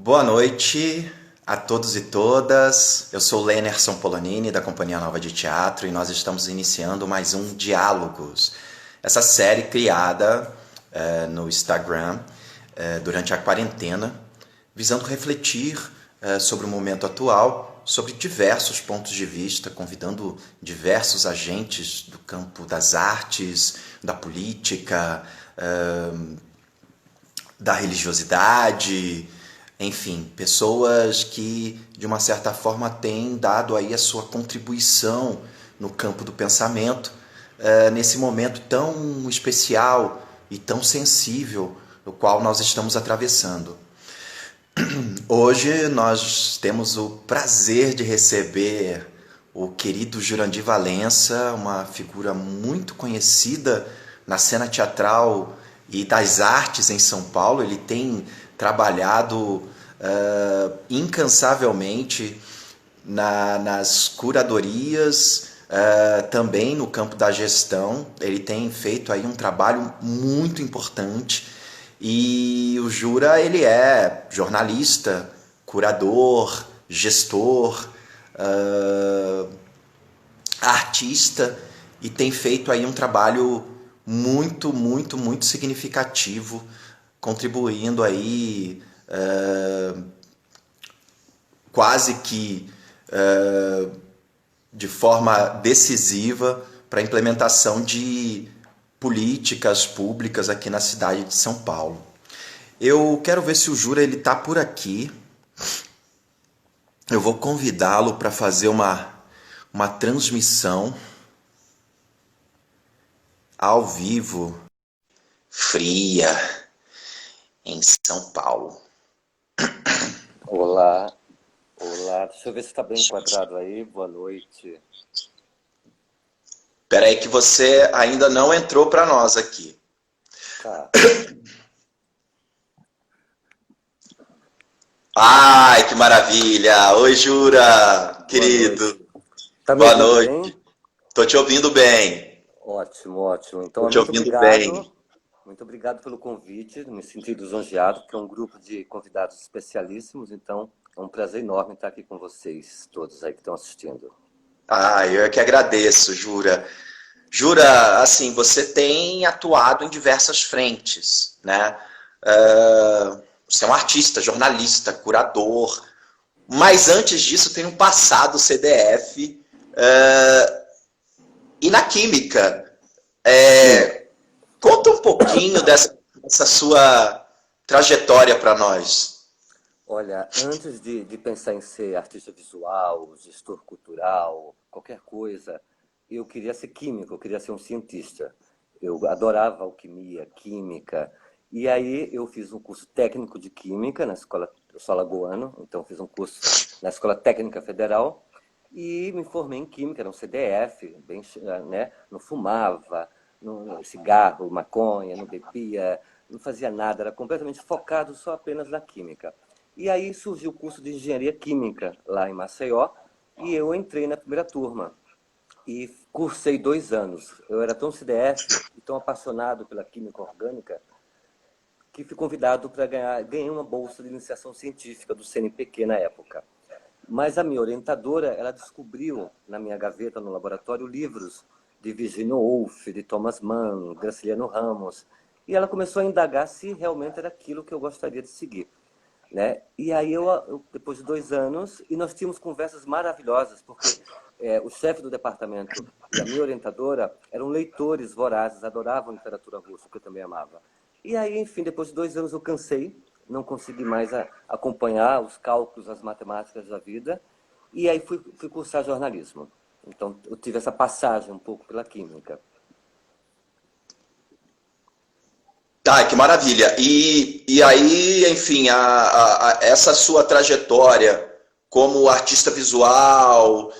Boa noite a todos e todas. Eu sou o Lenerson Polonini, da Companhia Nova de Teatro, e nós estamos iniciando mais um Diálogos. Essa série criada no Instagram durante a quarentena, visando refletir sobre o momento atual, sobre diversos pontos de vista, convidando diversos agentes do campo das artes, da política, da religiosidade, enfim, pessoas que de uma certa forma têm dado aí a sua contribuição no campo do pensamento, nesse momento tão especial e tão sensível no qual nós estamos atravessando. Hoje nós temos o prazer de receber o querido Jurandir Valença, uma figura muito conhecida na cena teatral e das artes em São Paulo. Ele tem trabalhado incansavelmente nas curadorias, também no campo da gestão. Ele tem feito aí um trabalho muito importante. E o Jura, ele é jornalista, curador, gestor, artista, e tem feito aí um trabalho muito, muito, muito significativo, contribuindo aí quase que de forma decisiva para a implementação de políticas públicas aqui na cidade de São Paulo. Eu quero ver se o Jura ele está por aqui. Eu vou convidá-lo para fazer uma transmissão ao vivo, fria, em São Paulo. Olá, olá. Deixa eu ver se está bem enquadrado aí. Boa noite. Espera aí que você ainda não entrou para nós aqui. Tá. Ai, que maravilha! Oi, Jura, querido. Tá me Boa ouvindo noite. bem? Tô te ouvindo bem. Ótimo, ótimo. Então, Tô te muito ouvindo bem. obrigado. Muito obrigado pelo convite. Me senti lisonjeado, porque é um grupo de convidados especialíssimos. Então, é um prazer enorme estar aqui com vocês, todos aí que estão assistindo. Ah, eu é que agradeço, Jura. Jura, assim, você tem atuado em diversas frentes, né? Você é um artista, jornalista, curador, mas antes disso tem um passado CDF e na química. Sim. Conta um pouquinho dessa sua trajetória para nós. Olha, antes de pensar em ser artista visual, gestor cultural, qualquer coisa, eu queria ser químico, eu queria ser um cientista. Eu adorava alquimia, química. E aí eu fiz um curso técnico de química na escola, eu sou alagoano, então fiz um curso na Escola Técnica Federal e me formei em química, era um CDF, bem, né? Não fumava, não, cigarro, maconha, não bebia, não fazia nada, era completamente focado só apenas na química. E aí surgiu o curso de engenharia química lá em Maceió e eu entrei na primeira turma e cursei 2 anos. Eu era tão CDF e tão apaixonado pela química orgânica que fui convidado para ganhei uma bolsa de iniciação científica do CNPq na época. Mas a minha orientadora, ela descobriu na minha gaveta no laboratório livros de Virginia Woolf, de Thomas Mann, Graciliano Ramos, e ela começou a indagar se realmente era aquilo que eu gostaria de seguir. Né? E aí depois de 2 anos, e nós tínhamos conversas maravilhosas, porque o chefe do departamento e a minha orientadora eram leitores vorazes, adoravam literatura russa, que eu também amava. E aí, enfim, depois de 2 anos eu cansei, não consegui mais acompanhar os cálculos, as matemáticas da vida, e aí fui cursar jornalismo. Então eu tive essa passagem um pouco pela química. Tá, que maravilha. E aí, enfim, essa sua trajetória como artista visual,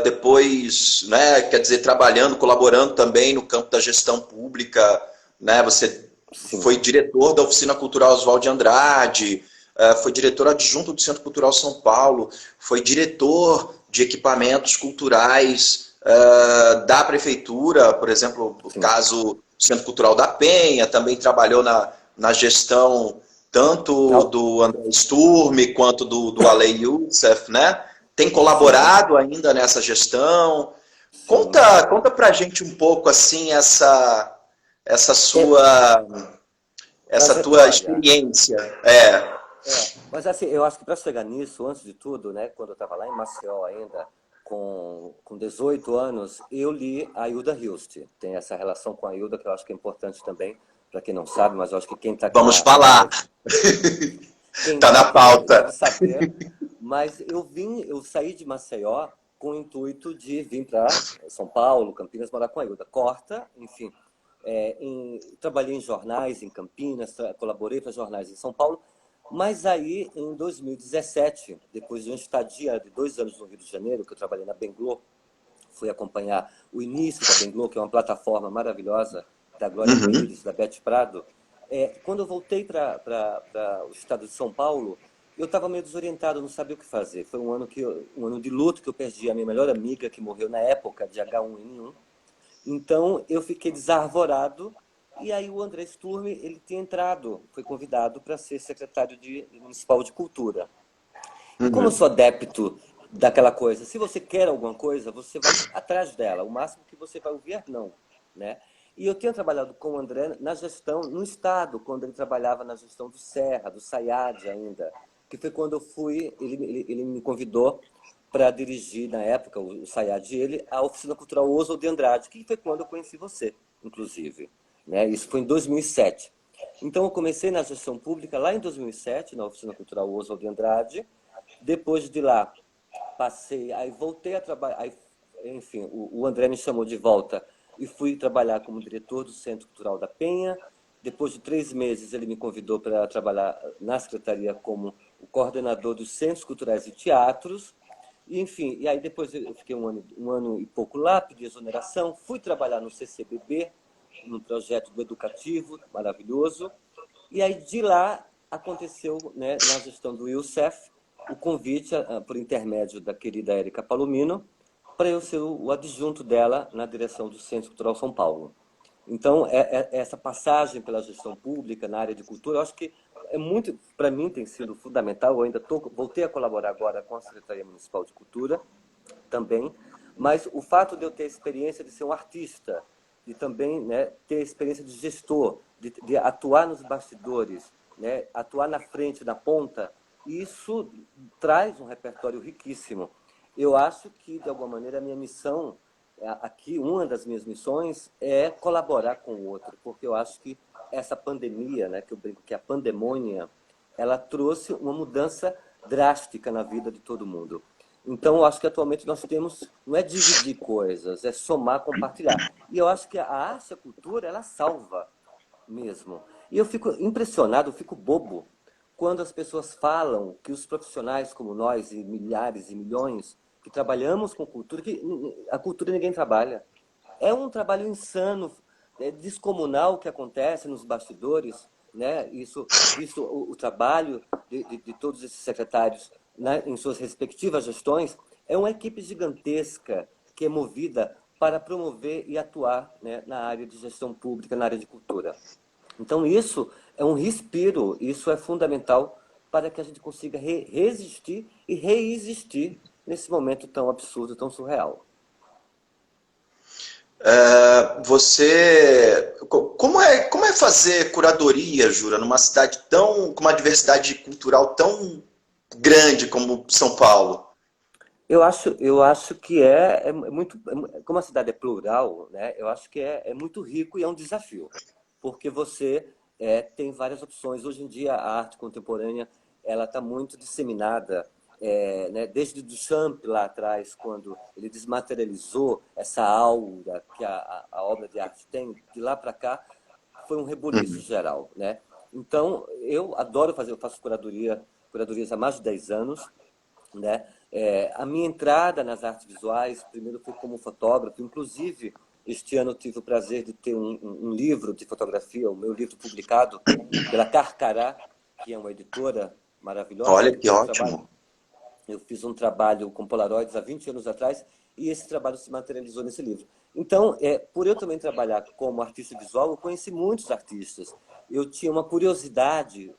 depois, né, quer dizer, trabalhando, colaborando também no campo da gestão pública, né, você Sim. foi diretor da Oficina Cultural Oswald de Andrade, foi diretor adjunto do Centro Cultural São Paulo, foi diretor de equipamentos culturais da prefeitura, por exemplo, o Sim. caso do Centro Cultural da Penha, também trabalhou na gestão tanto Não, do André Sturm quanto do Ale Youssef, né? Tem sim, colaborado ainda nessa gestão. sim. Conta pra gente um pouco assim essa É, sua essa tua trajetória. experiência. É. Mas assim, eu acho que para chegar nisso, antes de tudo, né, quando eu estava lá em Maceió ainda, com 18 anos, eu li a Hilda Hilst. Tem essa relação com a Hilda que eu acho que é importante também, para quem não sabe, mas eu acho que quem está aqui Vamos na falar. live, quem Tá está na aqui deve pauta. saber. Mas eu saí de Maceió com o intuito de vir para São Paulo, Campinas, morar com a Hilda. Corta, enfim. Trabalhei em jornais em Campinas, colaborei para jornais em São Paulo, mas aí, em 2017, depois de uma estadia de 2 anos no Rio de Janeiro, que eu trabalhei na Benglo, fui acompanhar o início da Benglo, que é uma plataforma maravilhosa da Glória Uhum. Pires, da Beth Prado. Quando eu voltei para o estado de São Paulo, eu estava meio desorientado, não sabia o que fazer. Foi um ano de luto que eu perdi a minha melhor amiga, que morreu na época de H1N1. Então eu fiquei desarvorado e aí o André Sturme, ele tinha entrado, foi convidado para ser secretário municipal de cultura. E como eu Uhum. sou adepto daquela coisa, se você quer alguma coisa, você vai atrás dela. O máximo que você vai ouvir é não, né? E eu tinha trabalhado com o André na gestão, no Estado, quando ele trabalhava na gestão do Serra, do Sayad ainda, que foi quando eu fui, ele me convidou para dirigir, na época, o Sayad e ele, a Oficina Cultural Oswald de Andrade, que foi quando eu conheci você, inclusive. Né? Isso foi em 2007. Então, eu comecei na gestão pública lá em 2007, na Oficina Cultural Oswald de Andrade. Depois de lá, passei, aí voltei a trabalhar, enfim, o André me chamou de volta e fui trabalhar como diretor do Centro Cultural da Penha. Depois de 3 meses, ele me convidou para trabalhar na secretaria como o coordenador dos Centros Culturais e Teatros. E, enfim, e aí depois eu fiquei um ano e pouco lá, pedi exoneração, fui trabalhar no CCBB, num projeto do educativo maravilhoso. E aí de lá aconteceu, né, na gestão do Youssef, o convite, por intermédio da querida Érica Palomino, para eu ser o adjunto dela na direção do Centro Cultural São Paulo. Então, essa passagem pela gestão pública na área de cultura, eu acho que é muito, para mim, tem sido fundamental. Eu ainda voltei a colaborar agora com a Secretaria Municipal de Cultura também, mas o fato de eu ter experiência de ser um artista, de também, né, ter experiência de gestor, de atuar nos bastidores, né, atuar na frente, na ponta, isso traz um repertório riquíssimo. Eu acho que, de alguma maneira, a minha missão aqui, uma das minhas missões é colaborar com o outro, porque eu acho que essa pandemia, né, que eu brinco que é a pandemônia, ela trouxe uma mudança drástica na vida de todo mundo. Então, eu acho que atualmente nós temos, não é dividir coisas, é somar, compartilhar. E eu acho que a arte, a cultura, ela salva mesmo. E eu fico impressionado, eu fico bobo, quando as pessoas falam que os profissionais como nós, e milhares e milhões, que trabalhamos com cultura, que a cultura ninguém trabalha. É um trabalho insano, descomunal que acontece nos bastidores, né? Isso, visto o trabalho de todos esses secretários, né, em suas respectivas gestões, é uma equipe gigantesca que é movida para promover e atuar, né, na área de gestão pública, na área de cultura. Então, isso é um respiro, isso é fundamental para que a gente consiga resistir e reexistir nesse momento tão absurdo, tão surreal. Como é fazer curadoria, Jura, numa cidade tão com uma diversidade cultural tão grande como São Paulo? Eu acho que é muito. Como a cidade é plural, né? Eu acho que é muito rico e é um desafio, porque você tem várias opções. Hoje em dia, a arte contemporânea ela está muito disseminada, né? Desde Duchamp lá atrás, quando ele desmaterializou essa aura que a obra de arte tem, de lá para cá foi um rebuliço geral, né? Então, eu faço curadorias há mais de 10 anos, né? A minha entrada nas artes visuais, primeiro foi como fotógrafo, inclusive este ano eu tive o prazer de ter um livro de fotografia, o meu livro publicado pela Carcará, que é uma editora maravilhosa, Olha que que tem um trabalho. ótimo. Eu fiz um trabalho com Polaroids há 20 anos atrás e esse trabalho se materializou nesse livro. Então, por eu também trabalhar como artista visual, eu conheci muitos artistas. Eu tinha uma curiosidade,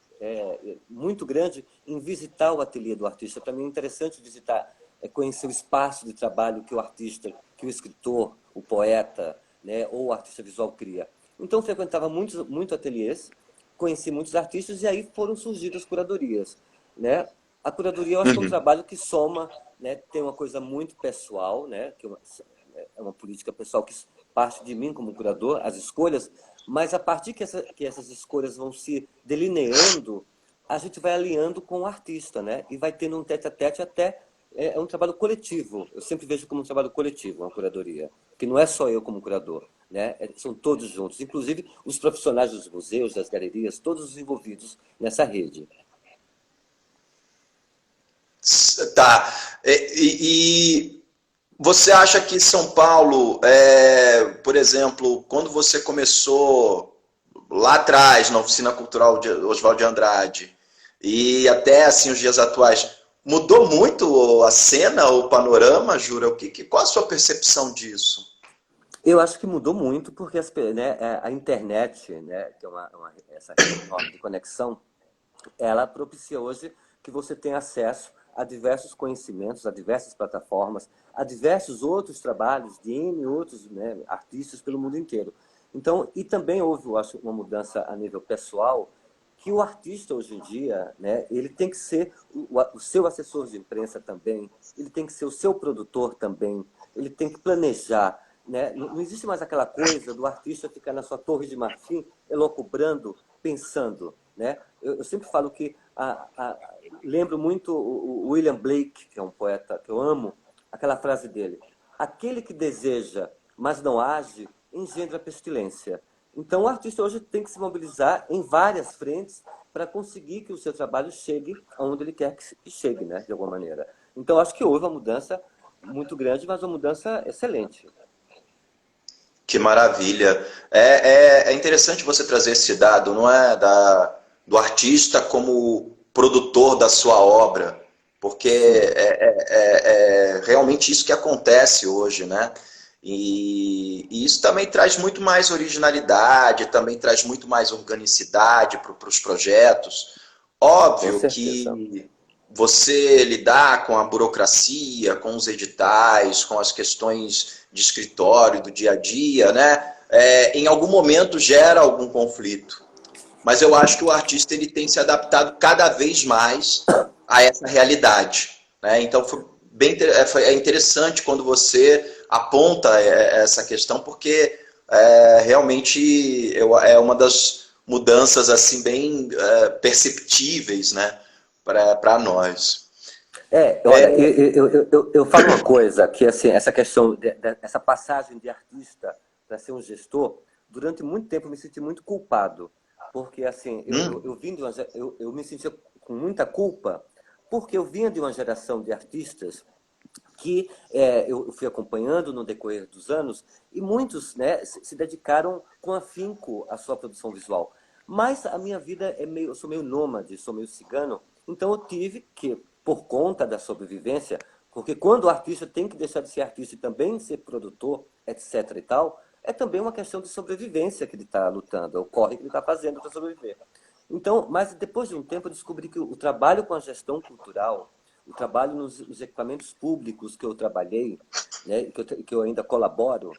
muito grande em visitar o ateliê do artista. Para mim é interessante visitar, conhecer o espaço de trabalho que o artista, que o escritor, o poeta, né, ou o artista visual cria. Então, eu frequentava muito ateliês, conheci muitos artistas e aí foram surgidas as curadorias, né? A curadoria, eu acho que é um Uhum. trabalho que soma, né, tem uma coisa muito pessoal, né, que é uma política pessoal que parte de mim como curador, as escolhas, mas a partir que essas escolhas vão se delineando, a gente vai alinhando com o artista, né? E vai tendo um tete-a-tete até... É um trabalho coletivo. Eu sempre vejo como um trabalho coletivo, uma curadoria. Que não é só eu como curador, né? São todos juntos. Inclusive os profissionais dos museus, das galerias, todos os envolvidos nessa rede. Tá. E você acha que São Paulo, por exemplo, quando você começou lá atrás, na Oficina Cultural de Oswald de Andrade, e até assim os dias atuais, mudou muito a cena, o panorama, Jura? Qual a sua percepção disso? Eu acho que mudou muito porque né, a internet, né, que é essa rede enorme de conexão, ela propicia hoje que você tenha acesso a diversos conhecimentos, a diversas plataformas, a diversos outros trabalhos de N outros, né, artistas pelo mundo inteiro. Então, e também houve, eu acho, uma mudança a nível pessoal, que o artista hoje em dia, né, ele tem que ser o seu assessor de imprensa também, ele tem que ser o seu produtor também, ele tem que planejar, né? Não existe mais aquela coisa do artista ficar na sua torre de marfim, elocubrando, pensando, né? Eu sempre falo que lembro muito o William Blake, que é um poeta que eu amo, aquela frase dele: aquele que deseja, mas não age, engendra pestilência. Então, o artista hoje tem que se mobilizar em várias frentes para conseguir que o seu trabalho chegue aonde ele quer que chegue, né, de alguma maneira. Então, acho que houve uma mudança muito grande, mas uma mudança excelente. Que maravilha. É interessante você trazer esse dado, não é? Do artista como produtor da sua obra, porque Sim, é realmente isso que acontece hoje, né? E isso também traz muito mais originalidade, também traz muito mais organicidade para os projetos. com Óbvio certeza. que você lidar com a burocracia, com os editais, com as questões de escritório, do dia a dia, né? Em algum momento gera algum conflito. Mas eu acho que o artista ele tem se adaptado cada vez mais a essa realidade. Né? Então é interessante quando você aponta essa questão, porque realmente é uma das mudanças assim bem perceptíveis, né, para nós. Olha, eu falo uma coisa, que assim, essa questão, essa passagem de artista para ser um gestor, durante muito tempo eu me senti muito culpado, porque assim, eu vim de eu me sentia com muita culpa, porque eu vinha de uma geração de artistas que eu fui acompanhando no decorrer dos anos, e muitos, né, se dedicaram com afinco à sua produção visual. Mas a minha vida eu sou meio nômade, sou meio cigano, então eu tive que, por conta da sobrevivência, porque quando o artista tem que deixar de ser artista e também ser produtor, etc e tal, é também uma questão de sobrevivência que ele está lutando, é o corre que ele está fazendo para sobreviver. Então, mas depois de um tempo eu descobri que o trabalho com a gestão cultural, o trabalho nos equipamentos públicos que eu trabalhei, né, que eu ainda colaboro,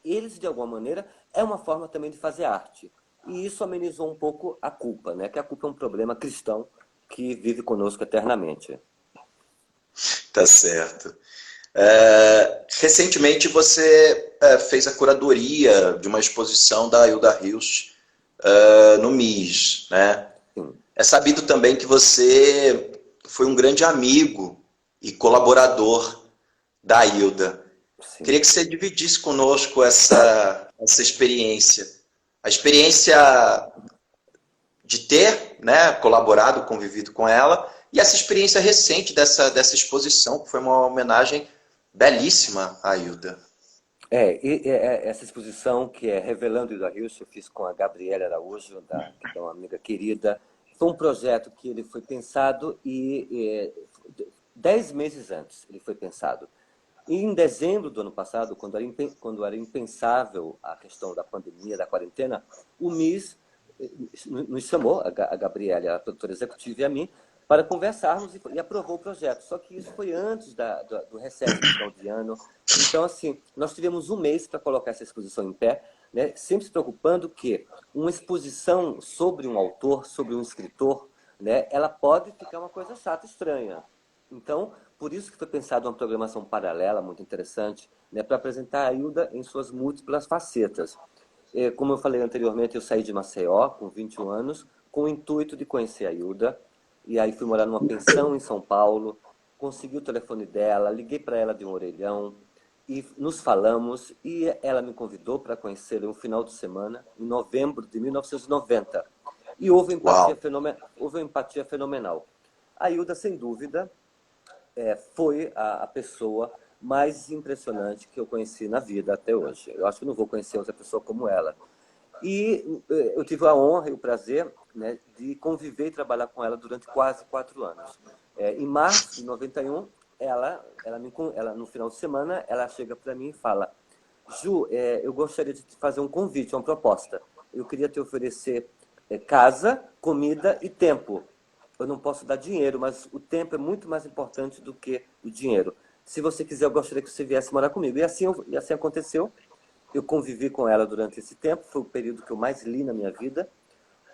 eles, de alguma maneira, é uma forma também de fazer arte. E isso amenizou um pouco a culpa, né? Que a culpa é um problema cristão que vive conosco eternamente. Tá certo. Recentemente você fez a curadoria de uma exposição da Hilda Hilst no MIS, né? Sim, É sabido também que você foi um grande amigo e colaborador da Hilda. sim. Queria que você dividisse conosco essa experiência. A experiência de ter, né, colaborado, convivido com ela, e essa experiência recente dessa exposição, que foi uma homenagem belíssima à Hilda. Essa exposição que é Revelando Ida Hilst, eu fiz com a Gabriela Araújo, que é uma amiga querida. Foi um projeto que ele foi pensado 10 meses antes ele foi pensado. E em dezembro do ano passado, quando era impensável a questão da pandemia, da quarentena, o MIS nos chamou, a Gabriela, a produtora executiva, e a mim, para conversarmos e aprovou o projeto. Só que isso foi antes do recesso de final de ano. Então, assim, nós tivemos um mês para colocar essa exposição em pé, né, sempre se preocupando que uma exposição sobre um autor, sobre um escritor, né, ela pode ficar uma coisa chata, estranha. Então, por isso que foi pensada uma programação paralela, muito interessante, né, para apresentar a Hilda em suas múltiplas facetas. Como eu falei anteriormente, eu saí de Maceió com 21 anos, com o intuito de conhecer a Hilda, e aí fui morar numa pensão em São Paulo, consegui o telefone dela, liguei para ela de um orelhão, e nos falamos, e ela me convidou para conhecê-la em um final de semana, em novembro de 1990. E Uau! houve uma empatia fenomenal. A Hilda, sem dúvida, foi a pessoa mais impressionante que eu conheci na vida até hoje. Eu acho que não vou conhecer outra pessoa como ela. E eu tive a honra e o prazer, né, de conviver e trabalhar com ela durante quase 4 anos. Em março de 91, ela, no final de semana, ela chega para mim e fala: Ju, eu gostaria de te fazer um convite, uma proposta. Eu queria te oferecer casa, comida e tempo. Eu não posso dar dinheiro, mas o tempo é muito mais importante do que o dinheiro. Se você quiser, eu gostaria que você viesse morar comigo. E assim aconteceu. Eu convivi com ela durante esse tempo, foi o período que eu mais li na minha vida.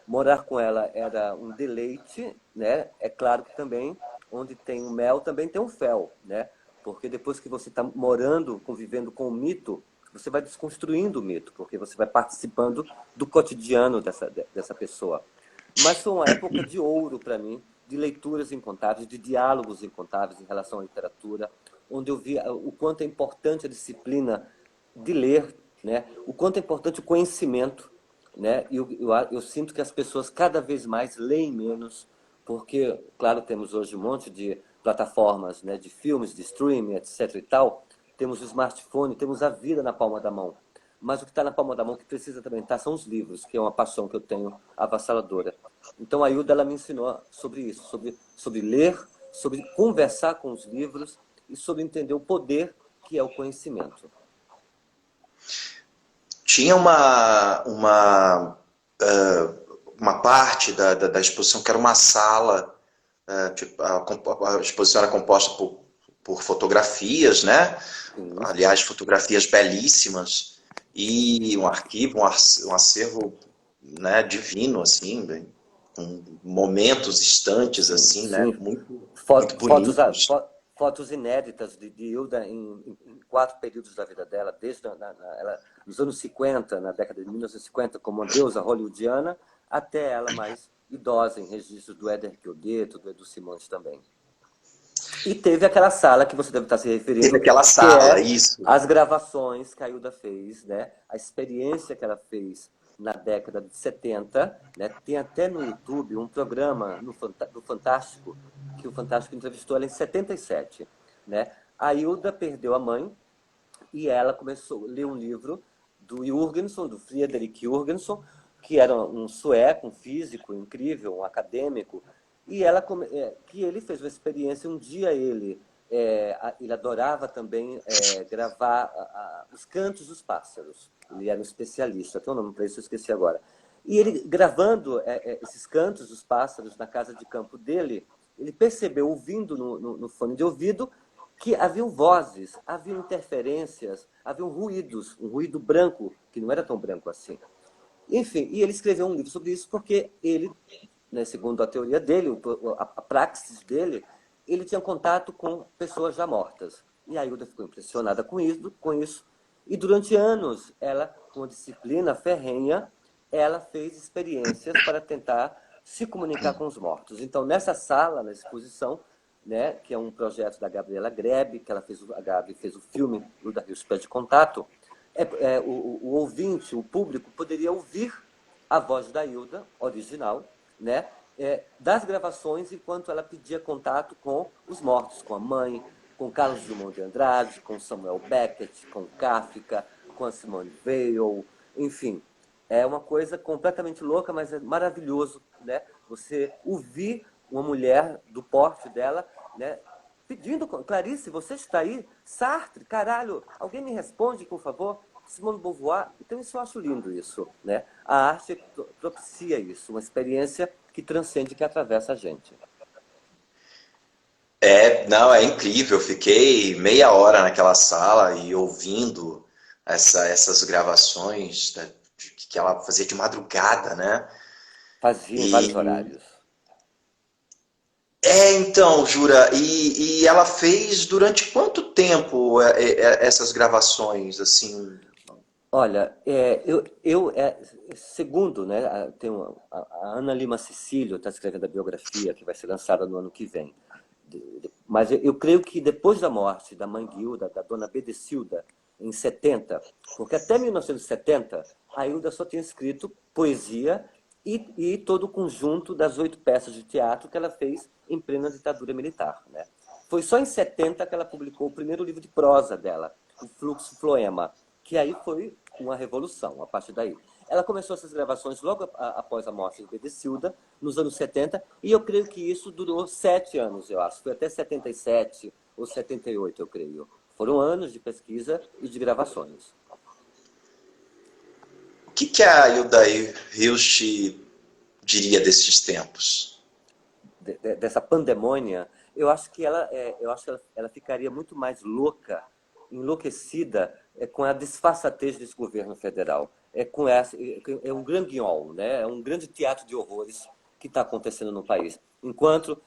Morar com ela era um deleite, né? É claro que também, onde tem o mel, também tem o fel, né? Porque depois que você está morando, convivendo com o mito, você vai desconstruindo o mito, porque você vai participando do cotidiano dessa pessoa. Mas foi uma época de ouro para mim, de leituras incontáveis, de diálogos incontáveis em relação à literatura, onde eu vi o quanto é importante a disciplina de ler, né? O quanto é importante o conhecimento, né? Eu sinto que as pessoas cada vez mais leem menos, porque, claro, temos hoje um monte de plataformas, né, de filmes, de streaming, etc. e tal. Temos o smartphone, temos a vida na palma da mão. Mas o que está na palma da mão, que precisa também estar, são os livros, que é uma paixão que eu tenho avassaladora. Então a Hilda, ela me ensinou sobre isso, sobre ler, sobre conversar com os livros e sobre entender o poder que é o conhecimento. Tinha uma parte da exposição que era uma sala, tipo, a exposição era composta por fotografias, né? Sim. Aliás, fotografias belíssimas, e um arquivo, um acervo, né, divino, assim, com momentos, instantes, Sim, assim, né? sim. Muito bonitos. Fotos inéditas de Hilda em 4 períodos da vida dela, desde ela, nos anos 50, na década de 1950, como uma deusa hollywoodiana, até ela mais idosa, em registros do Éder Chiodeto, do Edu Simões também. E teve aquela sala que você deve estar se Teve referindo, aquela que sala, é isso. as gravações que a Hilda fez, né? A experiência que ela fez na década de 70, né? Tem até no YouTube um programa do Fantástico, que o Fantástico entrevistou ela em 77, né? A Hilda perdeu a mãe e ela começou a ler um livro do Jürgenson, do Friedrich Jürgenson, que era um sueco, um físico incrível, um acadêmico, e que ele fez uma experiência. Um dia ele adorava também gravar os cantos dos pássaros. Ele era um especialista, tem um nome para isso, eu esqueci agora. E ele, gravando esses cantos dos pássaros na casa de campo dele, ele percebeu, ouvindo no fone de ouvido, que haviam vozes, haviam interferências, haviam ruídos, um ruído branco, que não era tão branco assim. Enfim, e ele escreveu um livro sobre isso porque ele, né, segundo a teoria dele, a praxis dele, ele tinha contato com pessoas já mortas. E a Hilda ficou impressionada com isso. E durante anos, ela, com a disciplina ferrenha, ela fez experiências para tentar se comunicar com os mortos. Então, nessa sala, na exposição, né, que é um projeto da Gabriela Grebe, que a Gabi fez o filme Hilda Rios Pés de Contato, o ouvinte, o público, poderia ouvir a voz da Hilda, original, né, das gravações, enquanto ela pedia contato com os mortos, com a mãe, com Carlos Drummond de Andrade, com Samuel Beckett, com Kafka, com a Simone Weil, enfim. É uma coisa completamente louca, mas é maravilhoso, né? Você ouvir uma mulher do porte dela, né, pedindo: Clarice, você está aí? Sartre, caralho, alguém me responde, por favor? Simone de Beauvoir, então isso eu acho lindo isso, né? A arte propicia isso, uma experiência que transcende, que atravessa a gente. Não, é incrível. Eu fiquei meia hora naquela sala e ouvindo essas gravações que ela fazia de madrugada, né? Fazia em vários E horários. então, Jura, e ela fez durante quanto tempo essas gravações, assim? Olha, segundo, né, a Ana Lima Cecílio está escrevendo a biografia que vai ser lançada no ano que vem. Mas eu creio que depois da morte da mãe Guilda, da dona Bedecilda, em 70, porque até 1970 a Hilda só tinha escrito poesia e todo o conjunto das 8 peças de teatro que ela fez em plena ditadura militar, né? Foi só em 70 que ela publicou o primeiro livro de prosa dela, o Fluxo Floema, que aí foi uma revolução a partir daí. Ela começou essas gravações logo após a morte de Bedecilda, nos anos 70, e eu creio que isso durou 7 anos, eu acho. Foi até 77 ou 78, eu creio. Foram anos de pesquisa e de gravações. O que a Hilda Hilst diria desses tempos? Dessa pandemônia, eu acho que ela ficaria muito mais louca, enlouquecida com a disfarçatez desse governo federal. É um grande guignol, né? É um grande teatro de horrores que está acontecendo no país. Enquanto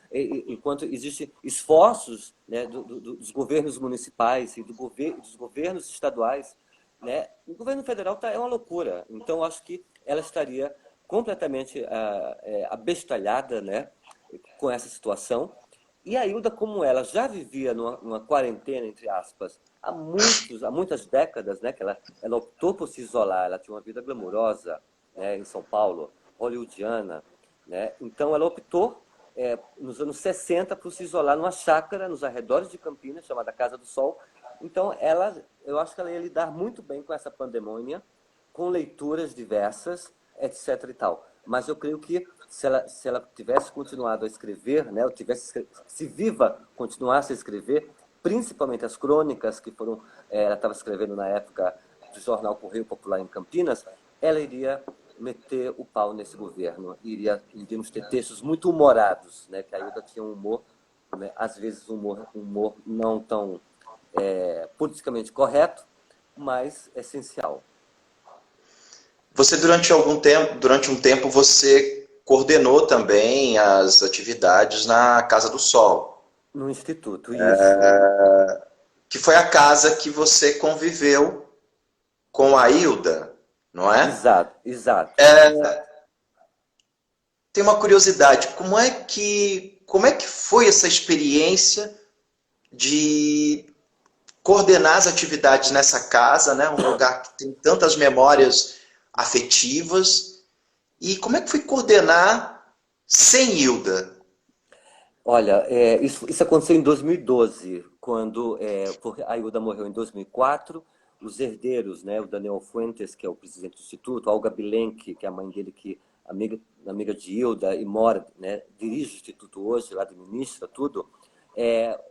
existem esforços, né, dos governos municipais e dos governos estaduais, né, o governo federal é uma loucura. Então, acho que ela estaria completamente abestalhada, né, com essa situação. E a Hilda, como ela já vivia numa quarentena, entre aspas, há muitas décadas, né, que ela optou por se isolar, ela tinha uma vida glamurosa, né, em São Paulo, hollywoodiana, né, então ela optou, nos anos 60, por se isolar numa chácara nos arredores de Campinas, chamada Casa do Sol. Então, eu acho que ela ia lidar muito bem com essa pandemônia, com leituras diversas, etc. e tal. Mas eu creio que se ela tivesse continuado a escrever, né, ou tivesse, se viva continuasse a escrever, principalmente as crônicas que foram, ela estava escrevendo na época do jornal Correio Popular em Campinas, ela iria meter o pau nesse governo, iríamos ter textos muito humorados, né, que a Hilda tinha um humor, né, às vezes humor não tão politicamente correto, mas essencial. Você durante um tempo você coordenou também as atividades na Casa do Sol, No Instituto, isso. que foi a casa que você conviveu com a Hilda, não é? Exato, exato, exato. Tem uma curiosidade, como é que foi essa experiência de coordenar as atividades nessa casa, né? Um lugar que tem tantas memórias afetivas. E como é que foi coordenar sem Hilda? Olha, isso aconteceu em 2012, quando porque a Ilda morreu em 2004. Os herdeiros, né, o Daniel Fuentes, que é o presidente do Instituto, a Olga Bilenque, que é a mãe dele, que amiga de Hilda e mora, né, dirige o Instituto hoje, lá administra tudo.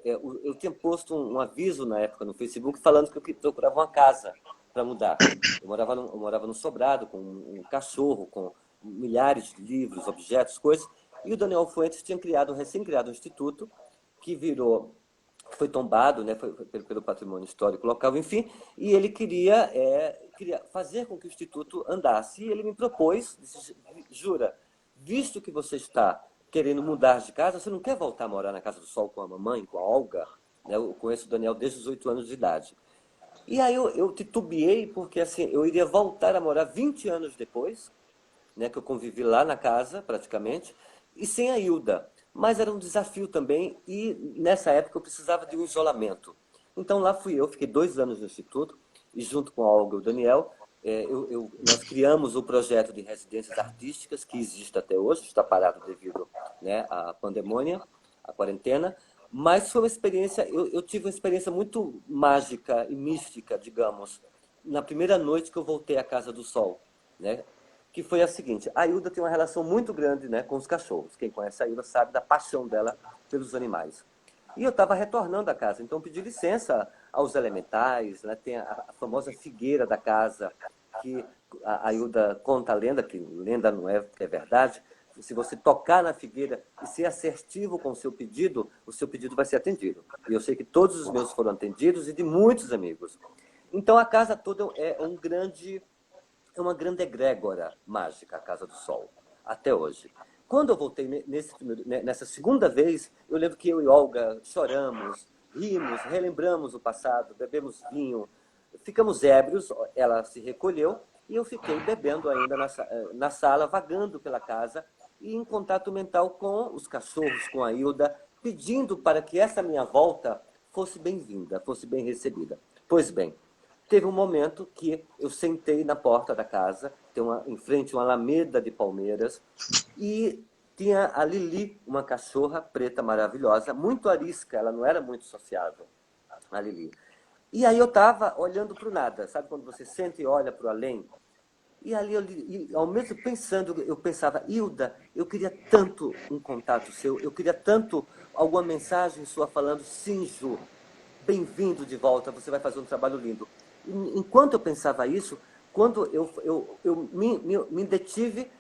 Eu tinha posto um aviso na época no Facebook falando que eu procurava uma casa para mudar. Eu morava num sobrado com um cachorro, com milhares de livros, objetos, coisas. E o Daniel Fuentes tinha recém-criado um instituto que virou, que foi tombado, né, pelo patrimônio histórico local, enfim, e ele queria fazer com que o instituto andasse. E ele me propôs, disse, Jura, visto que você está querendo mudar de casa, você não quer voltar a morar na Casa do Sol com a mamãe, com a Olga? Né? Eu conheço o Daniel desde os 8 anos de idade. E aí eu titubeei, porque assim, eu iria voltar a morar 20 anos depois, né, que eu convivi lá na casa, praticamente, e sem a Hilda. Mas era um desafio também, e nessa época eu precisava de um isolamento. Então lá fui eu, fiquei 2 anos no Instituto, e junto com a Olga e o Daniel, nós criamos o projeto de residências artísticas, que existe até hoje, está parado devido, né, à pandemônia, à quarentena, mas foi uma experiência, eu tive uma experiência muito mágica e mística, digamos, na primeira noite que eu voltei à Casa do Sol, né? Que foi a seguinte: a Hilda tem uma relação muito grande, né, com os cachorros. Quem conhece a Hilda sabe da paixão dela pelos animais. E eu estava retornando à casa, então pedi licença aos elementais, né? Tem a famosa figueira da casa, que a Hilda conta a lenda, que lenda não é, é verdade. Se você tocar na figueira e ser assertivo com o seu pedido vai ser atendido. E eu sei que todos os meus foram atendidos e de muitos amigos. Então a casa toda é uma grande egrégora mágica, a Casa do Sol, até hoje. Quando eu voltei nessa segunda vez, eu lembro que eu e Olga choramos, rimos, relembramos o passado, bebemos vinho, ficamos ébrios, ela se recolheu e eu fiquei bebendo ainda na sala, vagando pela casa e em contato mental com os cachorros, com a Hilda, pedindo para que essa minha volta fosse bem-vinda, fosse bem recebida. Pois bem, teve um momento que eu sentei na porta da casa, em frente uma alameda de palmeiras, e tinha a Lili, uma cachorra preta maravilhosa, muito arisca, ela não era muito sociável, a Lili. E aí eu estava olhando para o nada, sabe quando você senta e olha para o além? E ali, ao mesmo pensando, eu pensava, Hilda, eu queria tanto um contato seu, eu queria tanto alguma mensagem sua falando, sim, Ju, bem-vindo de volta, você vai fazer um trabalho lindo. E, enquanto eu pensava isso, quando eu me detive,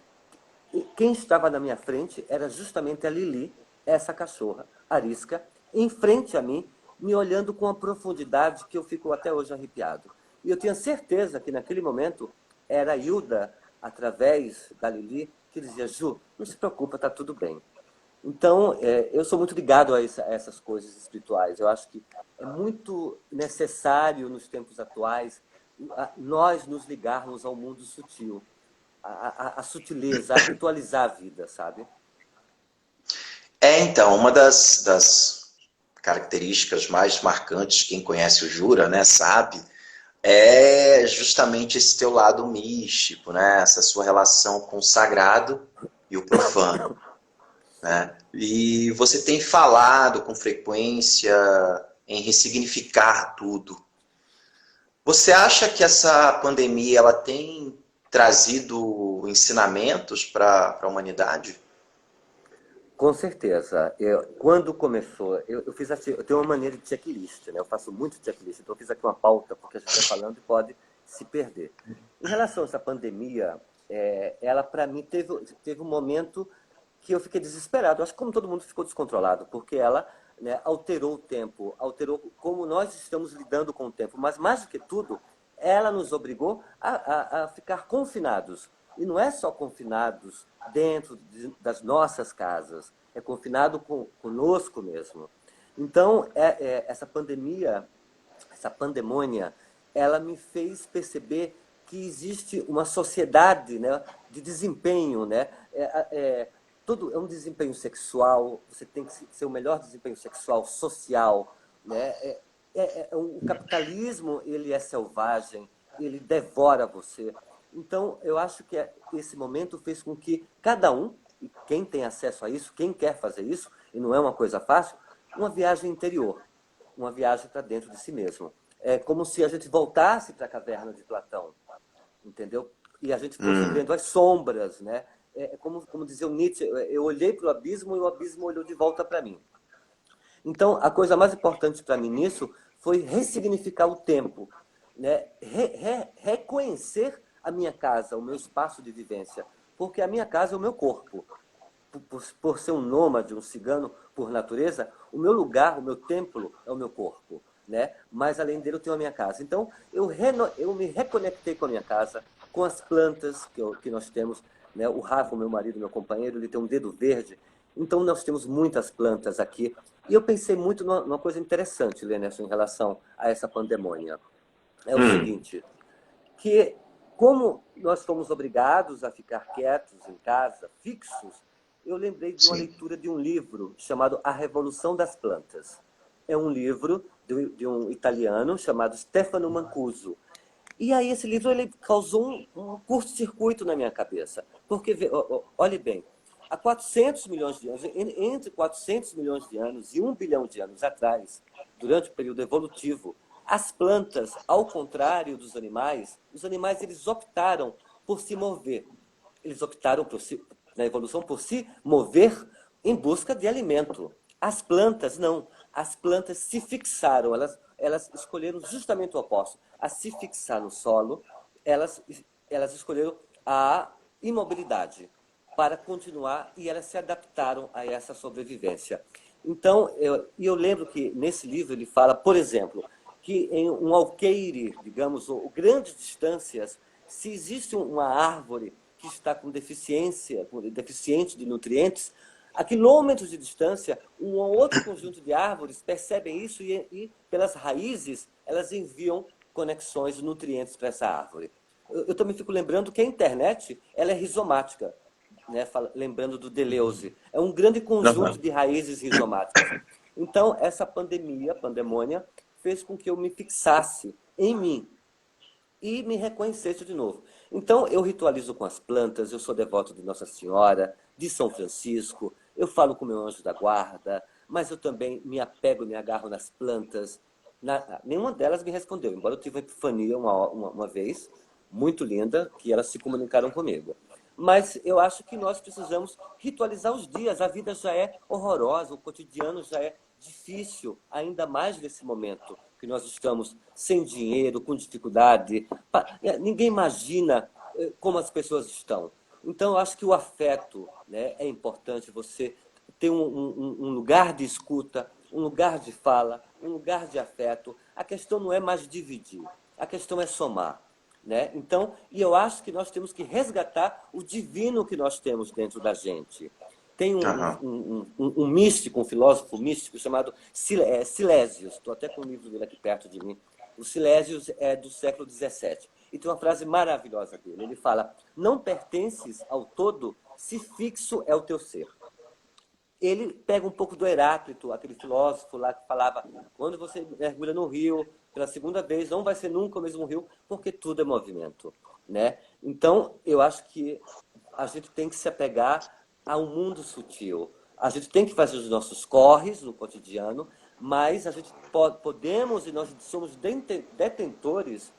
quem estava na minha frente era justamente a Lili, essa cachorra, arisca, em frente a mim, me olhando com uma profundidade que eu fico até hoje arrepiado. E eu tinha certeza que naquele momento era a Hilda, através da Lili, que dizia, Ju, não se preocupa, está tudo bem. Então, eu sou muito ligado a essas coisas espirituais. Eu acho que é muito necessário, nos tempos atuais, nós nos ligarmos ao mundo sutil, a sutileza, a ritualizar a vida, sabe? Então, uma das características mais marcantes, quem conhece o Jura, né, sabe, é justamente esse teu lado místico, né, essa sua relação com o sagrado e o profano, né? E você tem falado com frequência em ressignificar tudo. Você acha que essa pandemia ela tem trazido ensinamentos para a humanidade? Com certeza. Quando começou, eu tenho uma maneira de checklist, né? Eu faço muito checklist, então eu fiz aqui uma pauta, porque a gente vai falando e pode se perder. Em relação a essa pandemia, ela para mim teve um momento que eu fiquei desesperado. Acho que como todo mundo ficou descontrolado, porque ela, né, alterou o tempo, alterou como nós estamos lidando com o tempo. Mas mais do que tudo, ela nos obrigou a ficar confinados. E não é só confinados dentro das nossas casas, é confinado conosco mesmo. Então, essa pandemia, essa pandemônia, ela me fez perceber que existe uma sociedade, né, de desempenho, né? Tudo é um desempenho sexual, você tem que ser o melhor desempenho sexual, social, né? O capitalismo, ele é selvagem, ele devora você. Então, eu acho que esse momento fez com que cada um, e quem tem acesso a isso, quem quer fazer isso, e não é uma coisa fácil, uma viagem interior, uma viagem para dentro de si mesmo. É como se a gente voltasse para a caverna de Platão, entendeu? E a gente fosse vendo as sombras, né? Como dizia o Nietzsche, eu olhei para o abismo e o abismo olhou de volta para mim. Então, a coisa mais importante para mim nisso foi ressignificar o tempo, né? Reconhecer a minha casa, o meu espaço de vivência, porque a minha casa é o meu corpo. Por ser um nômade, um cigano por natureza, o meu lugar, o meu templo é o meu corpo, né? Mas além dele eu tenho a minha casa. Então eu me reconectei com a minha casa, com as plantas que nós temos, né? O Rafa, meu marido, meu companheiro, ele tem um dedo verde, então nós temos muitas plantas aqui. E eu pensei muito numa coisa interessante, Lenerson, em relação a essa pandemônia. É o seguinte, que como nós fomos obrigados a ficar quietos em casa, fixos, eu lembrei de uma leitura de um livro chamado A Revolução das Plantas. É um livro de um italiano chamado Stefano Mancuso. E aí esse livro ele causou um curto-circuito na minha cabeça. Porque, olhe bem, há 400 milhões de anos, entre 400 milhões de anos e 1 bilhão de anos atrás, durante o período evolutivo, as plantas, ao contrário dos animais, os animais eles optaram por se mover. Eles optaram na evolução por se mover em busca de alimento. As plantas não. As plantas se fixaram, elas elas escolheram justamente o oposto, a se fixar no solo, elas escolheram a imobilidade para continuar e elas se adaptaram a essa sobrevivência. Então, eu lembro que nesse livro ele fala, por exemplo, que em um alqueire, digamos, ou grandes distâncias, se existe uma árvore que está com deficiente de nutrientes, a quilômetros de distância, um ou outro conjunto de árvores percebem isso e pelas raízes, elas enviam conexões de nutrientes para essa árvore. Eu também fico lembrando que a internet ela é rizomática, né? Lembrando do Deleuze. É um grande conjunto de raízes rizomáticas. Então, essa pandemônia, fez com que eu me fixasse em mim e me reconhecesse de novo. Então, eu ritualizo com as plantas, eu sou devoto de Nossa Senhora, de São Francisco, eu falo com o meu anjo da guarda, mas eu também me apego, me agarro nas plantas. Nenhuma delas me respondeu, embora eu tive uma epifania uma vez, muito linda, que elas se comunicaram comigo. Mas eu acho que nós precisamos ritualizar os dias. A vida já é horrorosa, o cotidiano já é difícil, ainda mais nesse momento que nós estamos sem dinheiro, com dificuldade. Ninguém imagina como as pessoas estão. Então, eu acho que o afeto, né, é importante você ter um lugar de escuta, um lugar de fala, um lugar de afeto. A questão não é mais dividir, a questão é somar. Né? Então, e eu acho que nós temos que resgatar o divino que nós temos dentro da gente. Tem um místico, um filósofo místico chamado Silésios, estou até com o livro dele aqui perto de mim. O Silésios é do século XVII. E tem uma frase maravilhosa dele. Ele fala, não pertences ao todo se fixo é o teu ser. Ele pega um pouco do Heráclito, aquele filósofo lá que falava, quando você mergulha no rio pela segunda vez, não vai ser nunca o mesmo rio, porque tudo é movimento. Né? Então, eu acho que a gente tem que se apegar a um mundo sutil. A gente tem que fazer os nossos corres no cotidiano, mas a gente podemos e nós somos detentores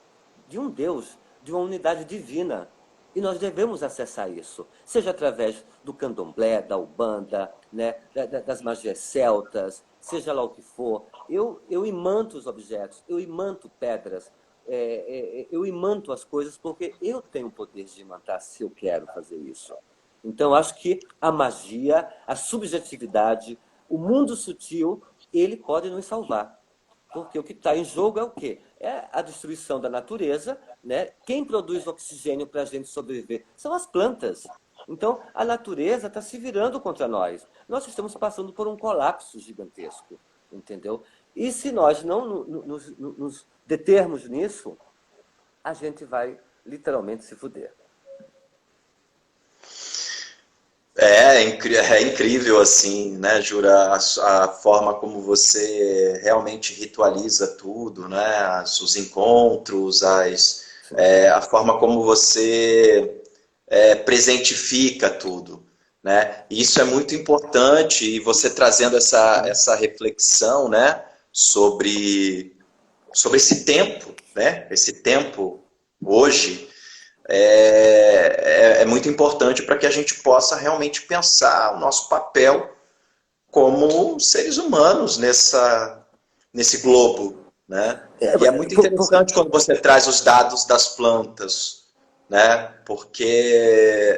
de um Deus, de uma unidade divina. E nós devemos acessar isso, seja através do candomblé, da Umbanda, né, das magias celtas, seja lá o que for. Eu imanto os objetos, eu imanto pedras, eu imanto as coisas porque eu tenho o poder de imantar se eu quero fazer isso. Então, acho que a magia, a subjetividade, o mundo sutil, ele pode nos salvar. Porque o que está em jogo é o quê? É a destruição da natureza, né? Quem produz oxigênio para a gente sobreviver são as plantas. Então, a natureza está se virando contra nós. Nós estamos passando por um colapso gigantesco, entendeu? E se nós não nos determos nisso, a gente vai literalmente se fuder. É incrível, assim, né, Jura, a forma como você realmente ritualiza tudo, né, os encontros, a forma como você presentifica tudo, né, e isso é muito importante, e você trazendo essa reflexão, né, sobre esse tempo hoje, é muito importante para que a gente possa realmente pensar o nosso papel como seres humanos nesse globo, né? E é muito interessante quando você traz os dados das plantas, né? Porque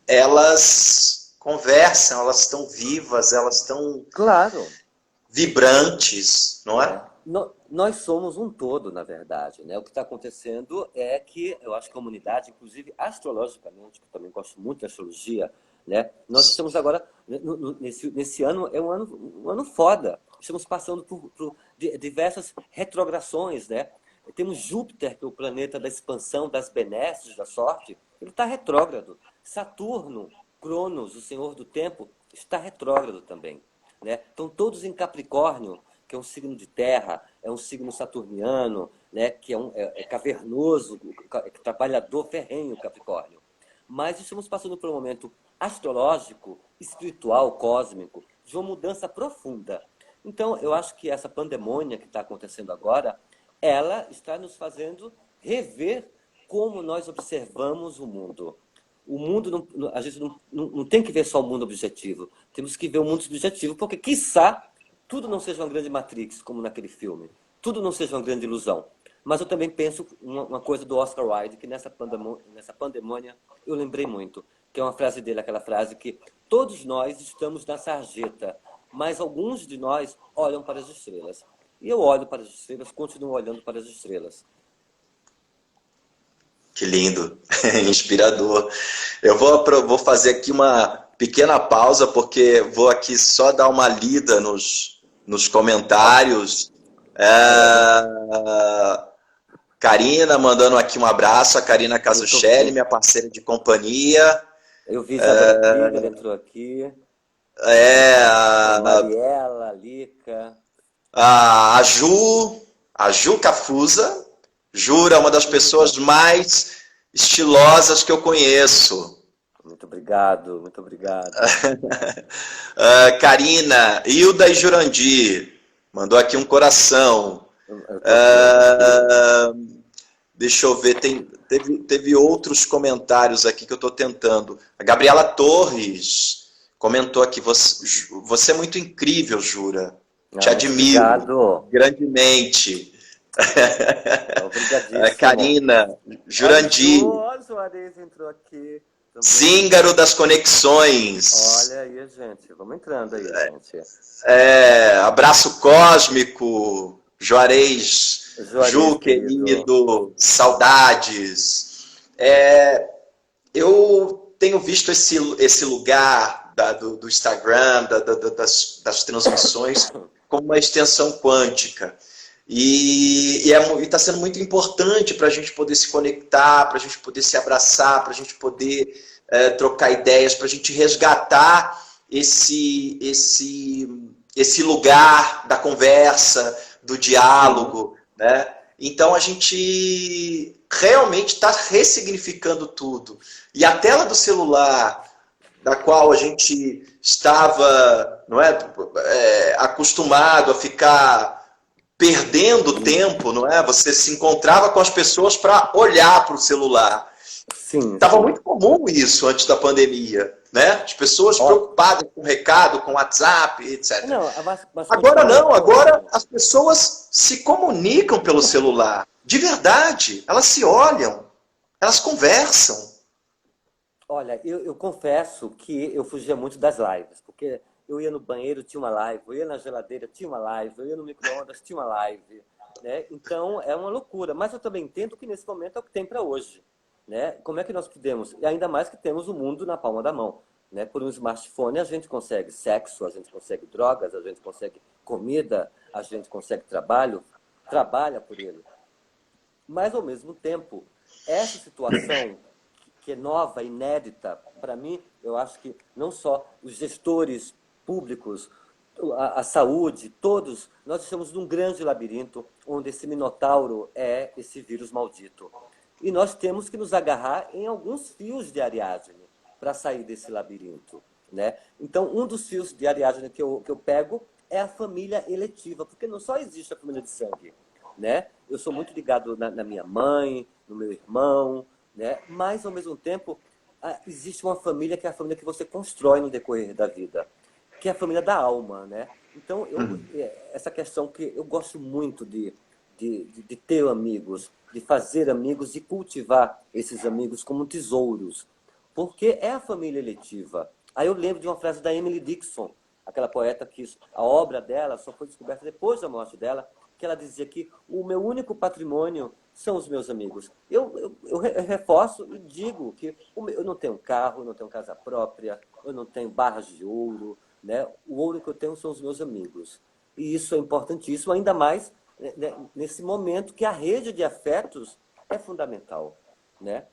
elas conversam, elas estão vivas, elas estão vibrantes, não é? Nós somos um todo, na verdade. Né? O que está acontecendo é que, eu acho que a humanidade, inclusive astrologicamente, que eu também gosto muito de astrologia, né? Nós estamos agora, nesse ano, é um ano foda. Estamos passando por diversas retrogradações. Né? Temos Júpiter, que é o planeta da expansão, das benesses, da sorte, ele está retrógrado. Saturno, Cronos, o senhor do tempo, está retrógrado também. Né? Estão todos em Capricórnio, que é um signo de terra, é um signo saturniano, né, que é cavernoso, trabalhador ferrenho, Capricórnio. Mas estamos passando por um momento astrológico, espiritual, cósmico, de uma mudança profunda. Então, eu acho que essa pandemônia que está acontecendo agora, ela está nos fazendo rever como nós observamos o mundo. O mundo, a gente não tem que ver só o mundo objetivo, temos que ver o mundo subjetivo, porque, quiçá, tudo não seja uma grande Matrix, como naquele filme. Tudo não seja uma grande ilusão. Mas eu também penso uma coisa do Oscar Wilde, que nessa pandemônia eu lembrei muito, que é uma frase dele, aquela frase que todos nós estamos na sarjeta, mas alguns de nós olham para as estrelas. E eu olho para as estrelas, continuo olhando para as estrelas. Que lindo, inspirador. Eu vou fazer aqui uma pequena pausa, porque vou aqui só dar uma lida nos comentários. Karina mandando aqui um abraço, a Karina Casuccelli, minha parceira de companhia. Eu vi Isabela Krieger, entrou aqui. A Mariela, a Lica. A Ju Cafusa. Jura, uma das pessoas mais estilosas que eu conheço. Muito obrigado, muito obrigado. Karina, Hilda e Jurandir, mandou aqui um coração. Deixa eu ver, teve outros comentários aqui que eu estou tentando. A Gabriela Torres comentou aqui, você é muito incrível, Jura. Te admiro obrigado. Grandemente. Obrigadíssimo. Karina, Jurandir. Olha, o Juarez entrou aqui. Também. Zíngaro das Conexões. Olha aí, gente. Vamos entrando aí, gente. Abraço cósmico. Juarez, Ju, querido. Saudades. Eu tenho visto esse lugar do Instagram, das transmissões, como uma extensão quântica. E está sendo muito importante para a gente poder se conectar, para a gente poder se abraçar, para a gente poder trocar ideias, para a gente resgatar esse lugar da conversa, do diálogo, né? Então a gente realmente está ressignificando tudo. E a tela do celular, da qual a gente estava, não acostumado a ficar perdendo tempo, não é? Você se encontrava com as pessoas para olhar para o celular. Sim. Estava muito comum isso antes da pandemia, né? As pessoas preocupadas com recado, com WhatsApp, etc. Agora não, agora as pessoas se comunicam pelo celular. De verdade, elas se olham, elas conversam. Olha, eu confesso que eu fugia muito das lives, porque eu ia no banheiro, tinha uma live, eu ia na geladeira, tinha uma live, eu ia no micro-ondas, tinha uma live, né? Então, é uma loucura. Mas eu também entendo que nesse momento é o que tem para hoje, né? Como é que nós podemos? E ainda mais que temos o mundo na palma da mão, né? Por um smartphone a gente consegue sexo, a gente consegue drogas, a gente consegue comida, a gente consegue trabalho, trabalha por ele. Mas, ao mesmo tempo, essa situação que é nova, inédita, para mim, eu acho que não só os gestores públicos, a saúde, todos, nós estamos num grande labirinto onde esse minotauro é esse vírus maldito. E nós temos que nos agarrar em alguns fios de Ariadne para sair desse labirinto, né? Então, um dos fios de Ariadne que eu pego é a família eletiva, porque não só existe a família de sangue, né? Eu sou muito ligado na minha mãe, no meu irmão, né? Mas, ao mesmo tempo, existe uma família que é a família que você constrói no decorrer da vida, que é a família da alma, né? Então, essa questão que eu gosto muito de ter amigos, de fazer amigos e cultivar esses amigos como tesouros, porque é a família eletiva. Aí eu lembro de uma frase da Emily Dickinson, aquela poeta que a obra dela só foi descoberta depois da morte dela, que ela dizia que o meu único patrimônio são os meus amigos. Eu reforço e digo que eu não tenho carro, eu não tenho casa própria, eu não tenho barras de ouro, né? O ouro que eu tenho são os meus amigos. E isso é importantíssimo, ainda mais nesse momento que a rede de afetos é fundamental, né?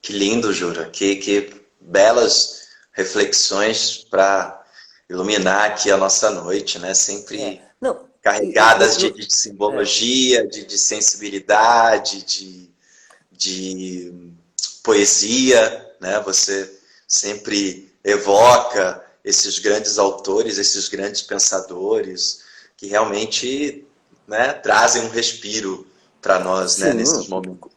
Que lindo, Jura. Que belas reflexões para iluminar aqui a nossa noite, né? Sempre carregadas de simbologia, de sensibilidade, de poesia, né? Você sempre evoca esses grandes autores, esses grandes pensadores, que realmente, né, trazem um respiro para nós, né, nesses momentos.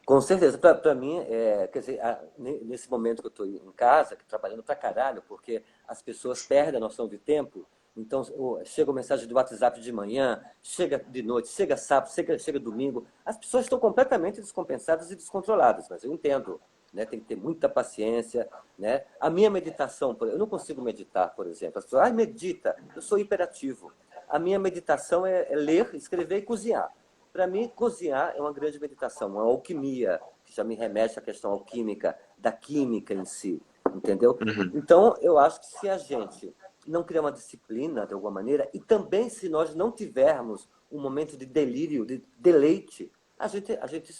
Com certeza. Para mim, quer dizer, nesse momento que eu estou em casa, trabalhando pra caralho, porque as pessoas perdem a noção de tempo, Então, chega a mensagem do WhatsApp de manhã, chega de noite, chega sábado, chega domingo. As pessoas estão completamente descompensadas e descontroladas, mas eu entendo, né? Tem que ter muita paciência, né? A minha meditação, eu não consigo meditar, por exemplo. As pessoas, medita, eu sou hiperativo. A minha meditação é ler, escrever e cozinhar. Para mim, cozinhar é uma grande meditação, uma alquimia, que já me remete à questão alquímica, da química em si, entendeu? Uhum. Então, eu acho que se a gente não criar uma disciplina, de alguma maneira, e também se nós não tivermos um momento de delírio, de deleite, a gente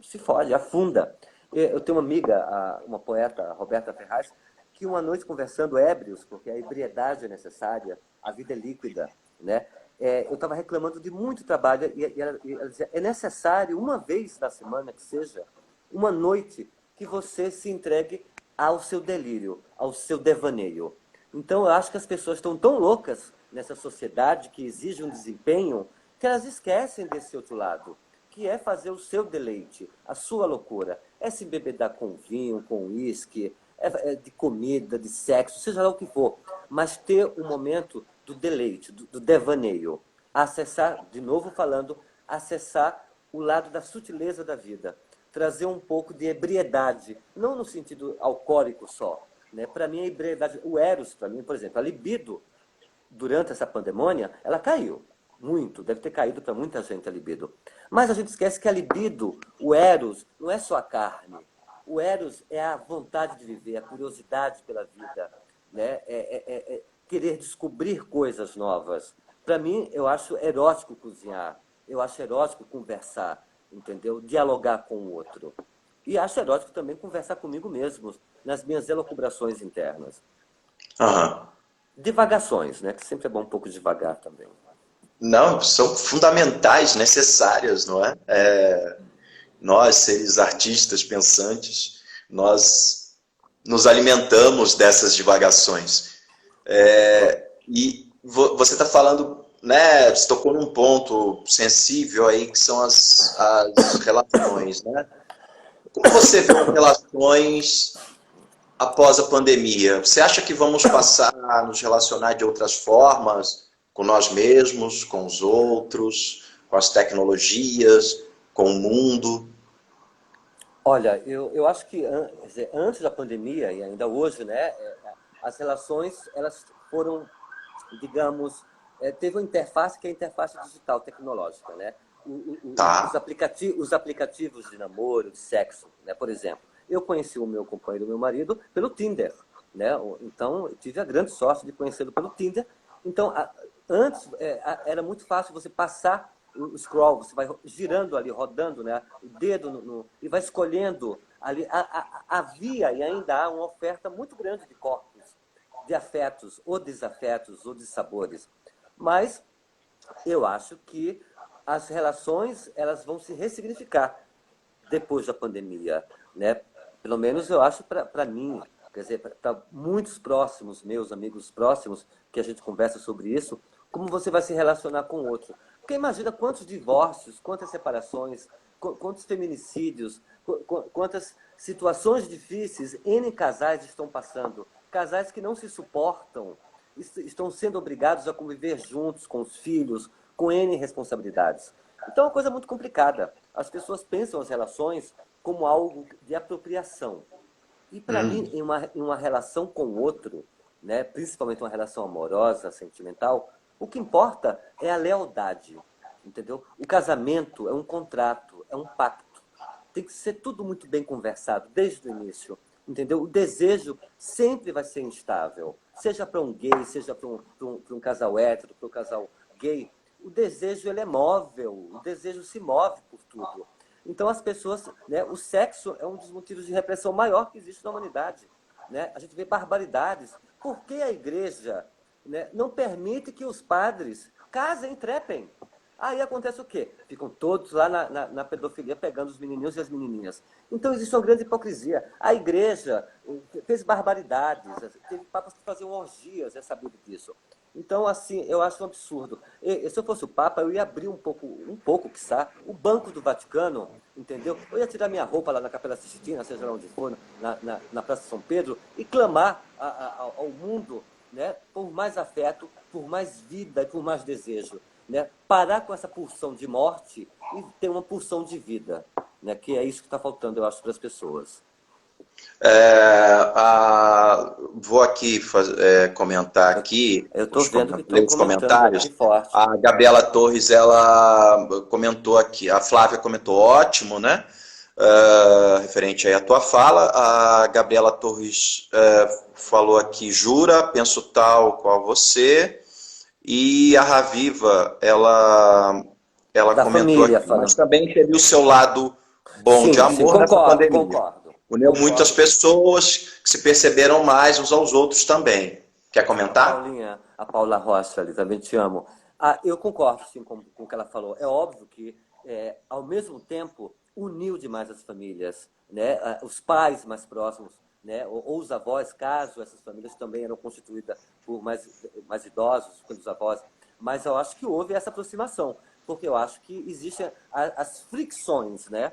se fode, afunda. Eu tenho uma amiga, uma poeta, a Roberta Ferraz, que uma noite conversando ébrios, porque a ebriedade é necessária, a vida é líquida, né? Eu estava reclamando de muito trabalho e ela dizia, é necessário uma vez na semana que seja, uma noite que você se entregue ao seu delírio, ao seu devaneio. Então eu acho que as pessoas estão tão loucas nessa sociedade que exige um desempenho que elas esquecem desse outro lado, que é fazer o seu deleite, a sua loucura. É se embebedar com vinho, com uísque, de comida, de sexo, seja lá o que for. Mas ter um momento do deleite, do devaneio. Acessar, de novo falando, acessar o lado da sutileza da vida. Trazer um pouco de ebriedade, não no sentido alcoólico só. Né? Para mim, a ebriedade, o eros, para mim, por exemplo, a libido, durante essa pandemia, ela caiu muito, deve ter caído para muita gente a libido. Mas a gente esquece que a libido, o eros, não é só a carne. O eros é a vontade de viver, a curiosidade pela vida, né? É querer descobrir coisas novas. Para mim, eu acho erótico cozinhar, eu acho erótico conversar, entendeu? Dialogar com o outro. E acho erótico também conversar comigo mesmo, nas minhas elucubrações internas. Aham. Divagações, né? Que sempre é bom um pouco devagar também. Não, são fundamentais, necessárias, não é? Nós, seres artistas, pensantes, nós nos alimentamos dessas divagações. E você está falando, né? Você tocou num ponto sensível aí, que são as relações, né? Como você vê as relações após a pandemia? Você acha que vamos passar a nos relacionar de outras formas, com nós mesmos, com os outros, com as tecnologias, com o mundo? Olha, eu acho que quer dizer, antes da pandemia e ainda hoje, né, as relações elas foram, digamos, teve uma interface que é a interface digital tecnológica, né? Tá. Os aplicativos de namoro, de sexo, né? Por exemplo, eu conheci o meu companheiro, o meu marido, pelo Tinder, né? Então, eu tive a grande sorte de conhecê-lo pelo Tinder. Então, antes era muito fácil você passar o scroll, você vai girando ali, rodando, né, o dedo e vai escolhendo ali. Havia e ainda há uma oferta muito grande de corpos, de afetos, ou desafetos, ou de sabores. Mas eu acho que as relações elas vão se ressignificar depois da pandemia, né? Pelo menos eu acho para mim, quer dizer, para muitos próximos, meus amigos próximos, que a gente conversa sobre isso, como você vai se relacionar com o outro. Porque imagina quantos divórcios, quantas separações, quantos feminicídios, quantas situações difíceis N casais estão passando. Casais que não se suportam, estão sendo obrigados a conviver juntos com os filhos, com N responsabilidades. Então é uma coisa muito complicada. As pessoas pensam as relações como algo de apropriação. E para mim, em uma relação com o outro, né, principalmente uma relação amorosa, sentimental, o que importa é a lealdade. Entendeu? O casamento é um contrato, é um pacto. Tem que ser tudo muito bem conversado, desde o início. Entendeu? O desejo sempre vai ser instável. Seja para um gay, seja para um casal hétero, para um casal gay, o desejo ele é móvel, o desejo se move por tudo. Então as pessoas, né, o sexo é um dos motivos de repressão maior que existe na humanidade. Né? A gente vê barbaridades. Por que a igreja, né, não permite que os padres casem, trepem? Aí acontece o quê? Ficam todos lá na pedofilia pegando os menininhos e as menininhas. Então existe uma grande hipocrisia. A igreja fez barbaridades, teve papas que faziam orgias, é sabido disso. Então, assim, eu acho um absurdo. Se eu fosse o Papa, eu ia abrir um pouco, quiçá, o Banco do Vaticano, entendeu? Eu ia tirar minha roupa lá na Capela Sistina, seja lá onde for, na Praça São Pedro, e clamar ao mundo né, por mais afeto, por mais vida e por mais desejo. Né? Parar com essa pulsão de morte e ter uma pulsão de vida, né? Que é isso que está faltando, eu acho, para as pessoas. Vou aqui comentar aqui Eu estou vendo que ler estão os comentando aqui comentários. forte. A Gabriela Torres, ela comentou aqui, a Flávia comentou ótimo, né? Referente aí à tua fala. A Gabriela Torres falou aqui, jura, penso tal qual você. E a Raviva, ela Da comentou família, aqui, mas falando. também teve o seu lado bom de Sim, sim, amor nessa concordo, pandemia. concordo. Uniu muitas Concordo. pessoas que se perceberam mais uns aos outros também. Quer A comentar? Paulinha, a Paula Rocha, ali, também te amo. Ah, eu concordo, sim, com o que ela falou. É óbvio que, ao mesmo tempo, uniu demais as famílias, né? Os pais mais próximos, né? Ou os avós, caso essas famílias também eram constituídas por mais idosos, pelos avós. Mas eu acho que houve essa aproximação, porque eu acho que existem as fricções, né?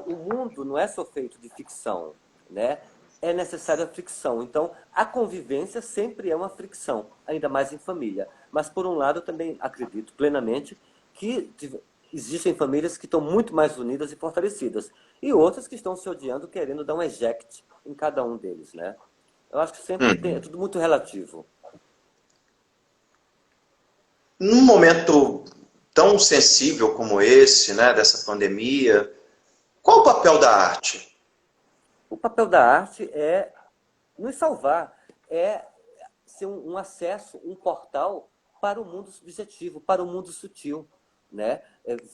O mundo não é só feito de ficção, né? É necessária a fricção. Então, a convivência sempre é uma fricção, ainda mais em família. Mas, por um lado, eu também acredito plenamente que existem famílias que estão muito mais unidas e fortalecidas, e outras que estão se odiando, querendo dar um eject em cada um deles, né? Eu acho que sempre é tudo muito relativo. Num momento tão sensível como esse, né, dessa pandemia, qual o papel da arte? O papel da arte é nos salvar, é ser um acesso, um portal para o mundo subjetivo, para o mundo sutil. Né?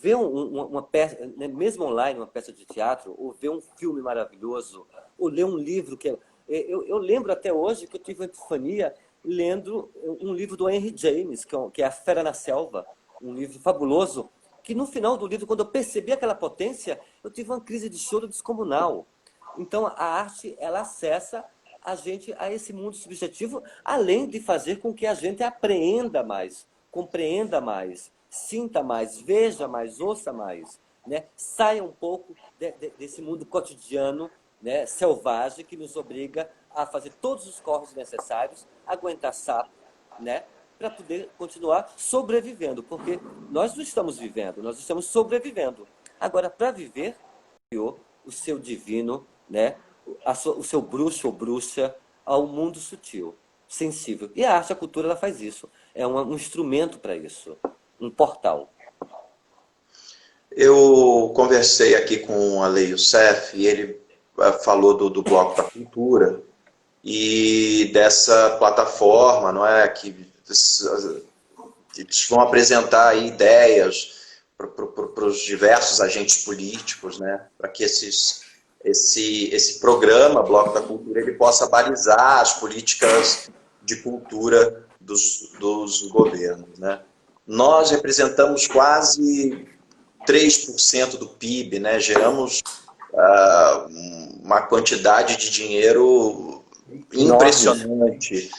Ver uma peça, né, mesmo online, uma peça de teatro, ou ver um filme maravilhoso, ou ler um livro que eu lembro até hoje que eu tive uma epifania lendo um livro do Henry James, que é A Fera na Selva, um livro fabuloso, que no final do livro, quando eu percebi aquela potência, eu tive uma crise de choro descomunal. Então, a arte, ela acessa a gente a esse mundo subjetivo, além de fazer com que a gente apreenda mais, compreenda mais, sinta mais, veja mais, ouça mais, né? Saia um pouco desse mundo cotidiano, né, selvagem, que nos obriga a fazer todos os corres necessários, aguentar sapo, né, para poder continuar sobrevivendo, porque nós não estamos vivendo, nós estamos sobrevivendo. Agora, para viver, o seu divino, né? O seu bruxo ou bruxa ao mundo sutil, sensível. E a arte, a cultura, ela faz isso. É um instrumento para isso, um portal. Eu conversei aqui com o Ale Youssef e ele falou do Bloco da Cultura e dessa plataforma, não é, que eles vão apresentar aí ideias para os diversos agentes políticos, né, para que esse programa, Bloco da Cultura, ele possa balizar as políticas de cultura dos governos. Né. Nós representamos quase 3% do PIB, né, geramos uma quantidade de dinheiro Enormes. impressionante.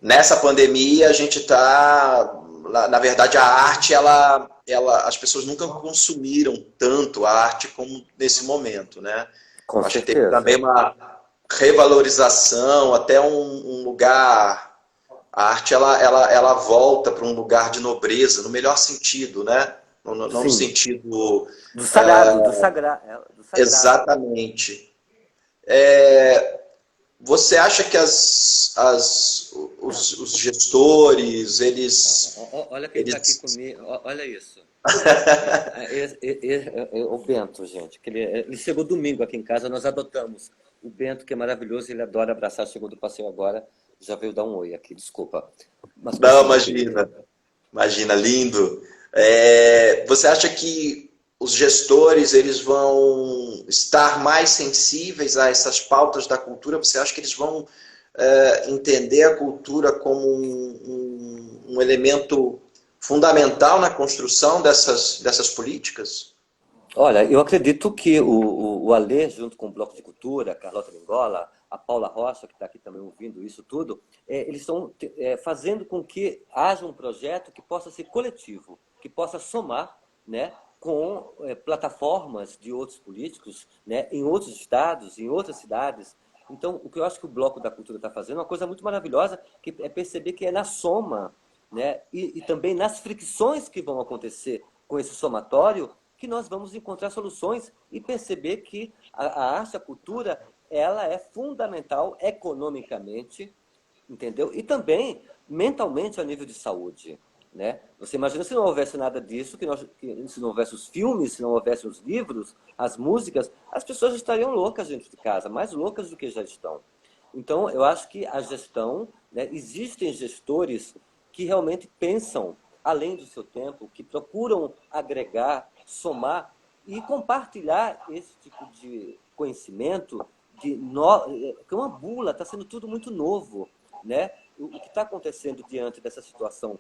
Nessa pandemia, a gente está... Na verdade, a arte, as pessoas nunca consumiram tanto a arte como nesse momento, né? Com Acho que teve também certeza. uma revalorização, até um lugar... A arte, ela volta para um lugar de nobreza, no melhor sentido, né? Não no Sim. sentido... Do sagrado, do sagrado. Exatamente. Você acha que os gestores, Olha quem está aqui eles... comigo, olha isso. O Bento, gente, que ele chegou domingo aqui em casa, nós adotamos. O Bento, que é maravilhoso, ele adora abraçar, chegou do passeio agora, já veio dar um oi aqui, desculpa. Mas Não, continua, querido. imagina, imagina, lindo. Você acha que os gestores eles vão estar mais sensíveis a essas pautas da cultura? Você acha que eles vão entender a cultura como um elemento fundamental na construção dessas políticas? Olha, eu acredito que o Alê, junto com o Bloco de Cultura, a Carlota Bengola, a Paula Rocha, que está aqui também ouvindo isso tudo, eles estão fazendo com que haja um projeto que possa ser coletivo, que possa somar, né, com plataformas de outros políticos, né, em outros estados, em outras cidades, Então, o que eu acho que o Bloco da Cultura está fazendo é uma coisa muito maravilhosa, que é perceber que é na soma, né, e também nas fricções que vão acontecer com esse somatório, que nós vamos encontrar soluções e perceber que a arte, a cultura, ela é fundamental economicamente, entendeu? E também mentalmente a nível de saúde, né? Você imagina se não houvesse nada disso, se não houvesse os filmes, se não houvesse os livros, as músicas, as pessoas estariam loucas dentro de casa, mais loucas do que já estão. Então, eu acho que a gestão, né, existem gestores que realmente pensam além do seu tempo, que procuram agregar, somar e compartilhar esse tipo de conhecimento que é uma bula, está sendo tudo muito novo, né? O que está acontecendo diante dessa situação,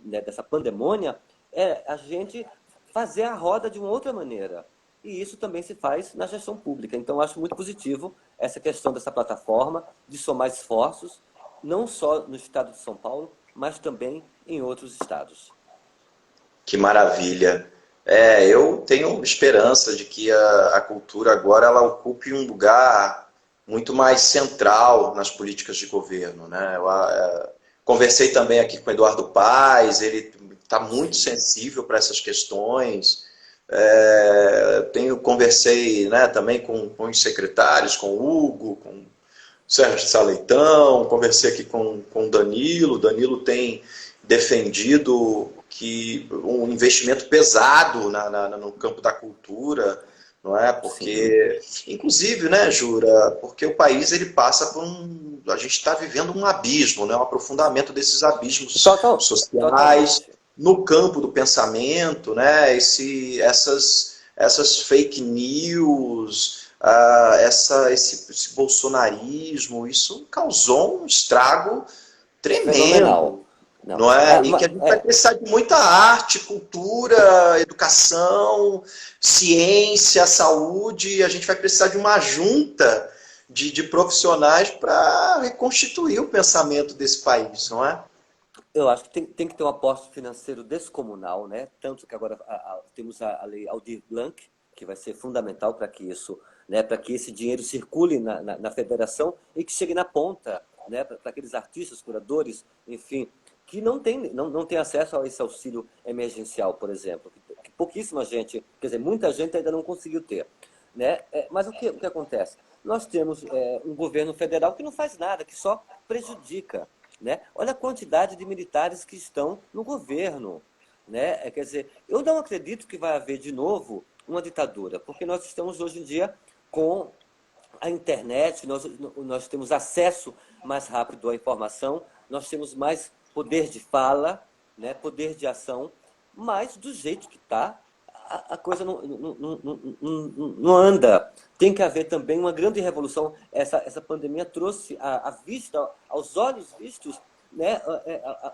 né, dessa pandemônia, é a gente fazer a roda de uma outra maneira. E isso também se faz na gestão pública. Então, eu acho muito positivo essa questão dessa plataforma, de somar esforços, não só no estado de São Paulo, mas também em outros estados. Que maravilha. Eu tenho esperança de que a cultura agora ela ocupe um lugar muito mais central nas políticas de governo, né? Conversei também aqui com o Eduardo Paes, ele está muito sensível para essas questões. Conversei, né, também com os secretários, com o Hugo, com o Sérgio Saleitão, conversei aqui com o Danilo. O Danilo tem defendido que um investimento pesado no campo da cultura, não é? Porque, inclusive, né, Jura, porque o país ele passa por a gente está vivendo um abismo, né, um aprofundamento desses abismos sociais totalmente. No campo do pensamento, né, essas fake news, esse bolsonarismo, isso causou um estrago tremendo. Fenomenal. Não é? E que a gente vai precisar de muita arte, cultura, educação, ciência, saúde. A gente vai precisar de uma junta de profissionais para reconstituir o pensamento desse país, não é? Eu acho que tem que ter um aporte financeiro descomunal, né? Tanto que agora temos a lei Aldir Blanc, que vai ser fundamental para que isso, né, para que esse dinheiro circule na federação e que chegue na ponta, né, para aqueles artistas, curadores, enfim, que não tem acesso a esse auxílio emergencial, por exemplo, que pouquíssima gente, quer dizer, muita gente ainda não conseguiu ter, né? Mas o que acontece? Nós temos um governo federal que não faz nada, que só prejudica, né? Olha a quantidade de militares que estão no governo, né? Quer dizer, eu não acredito que vai haver de novo uma ditadura, porque nós estamos hoje em dia com a internet, nós temos acesso mais rápido à informação, nós temos mais poder de fala, né, poder de ação, mas do jeito que está, a coisa não anda. Tem que haver também uma grande revolução. Essa pandemia trouxe à vista, aos olhos vistos, né,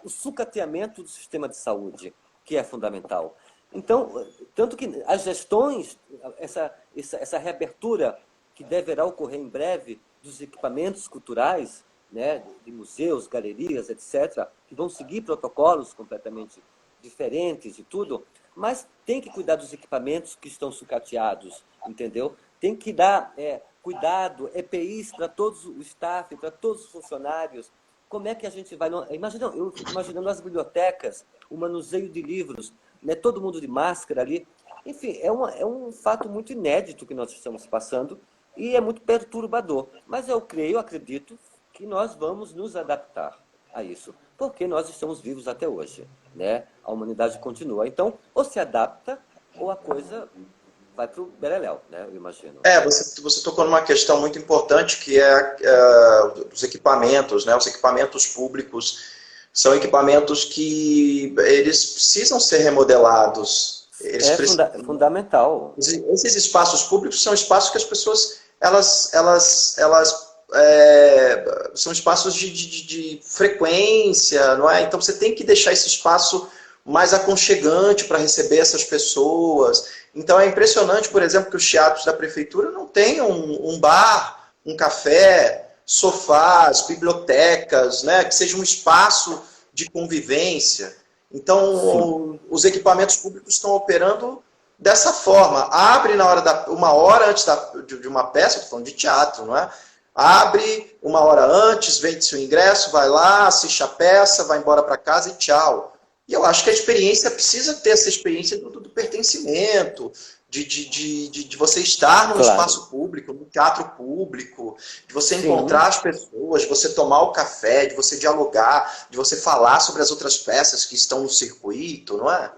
o sucateamento do sistema de saúde, que é fundamental. Então, tanto que as gestões, essa reabertura que deverá ocorrer em breve dos equipamentos culturais, né, de museus, galerias, etc., que vão seguir protocolos completamente diferentes e tudo, mas tem que cuidar dos equipamentos que estão sucateados, entendeu? Tem que dar cuidado, EPIs para todos o staff, para todos os funcionários. Como é que a gente vai... Eu fico imaginando as bibliotecas, o manuseio de livros, né, todo mundo de máscara ali. Enfim, é um fato muito inédito que nós estamos passando e é muito perturbador. Mas eu acredito que nós vamos nos adaptar a isso, porque nós estamos vivos até hoje, né? A humanidade continua. Então, ou se adapta, ou a coisa vai para o beleléu, né? Eu imagino. Você tocou numa questão muito importante, que é os equipamentos, né? Os equipamentos públicos são equipamentos que eles precisam ser remodelados. Fundamental. Esses espaços públicos são espaços que as pessoas são espaços de frequência, não é? Então você tem que deixar esse espaço mais aconchegante para receber essas pessoas. Então é impressionante, por exemplo, que os teatros da prefeitura não tenham um bar, um café, sofás, bibliotecas, né? Que seja um espaço de convivência. Então os equipamentos públicos estão operando dessa forma. Abre uma hora antes de uma peça, estou falando de teatro, não é? abre 1 hora antes, vende seu ingresso, vai lá, assiste a peça, vai embora para casa e tchau. E eu acho que a experiência precisa ter essa experiência do pertencimento, de você estar num Claro. espaço público, num teatro público, de você Sim. encontrar as pessoas, de você tomar o café, de você dialogar, de você falar sobre as outras peças que estão no circuito, não é?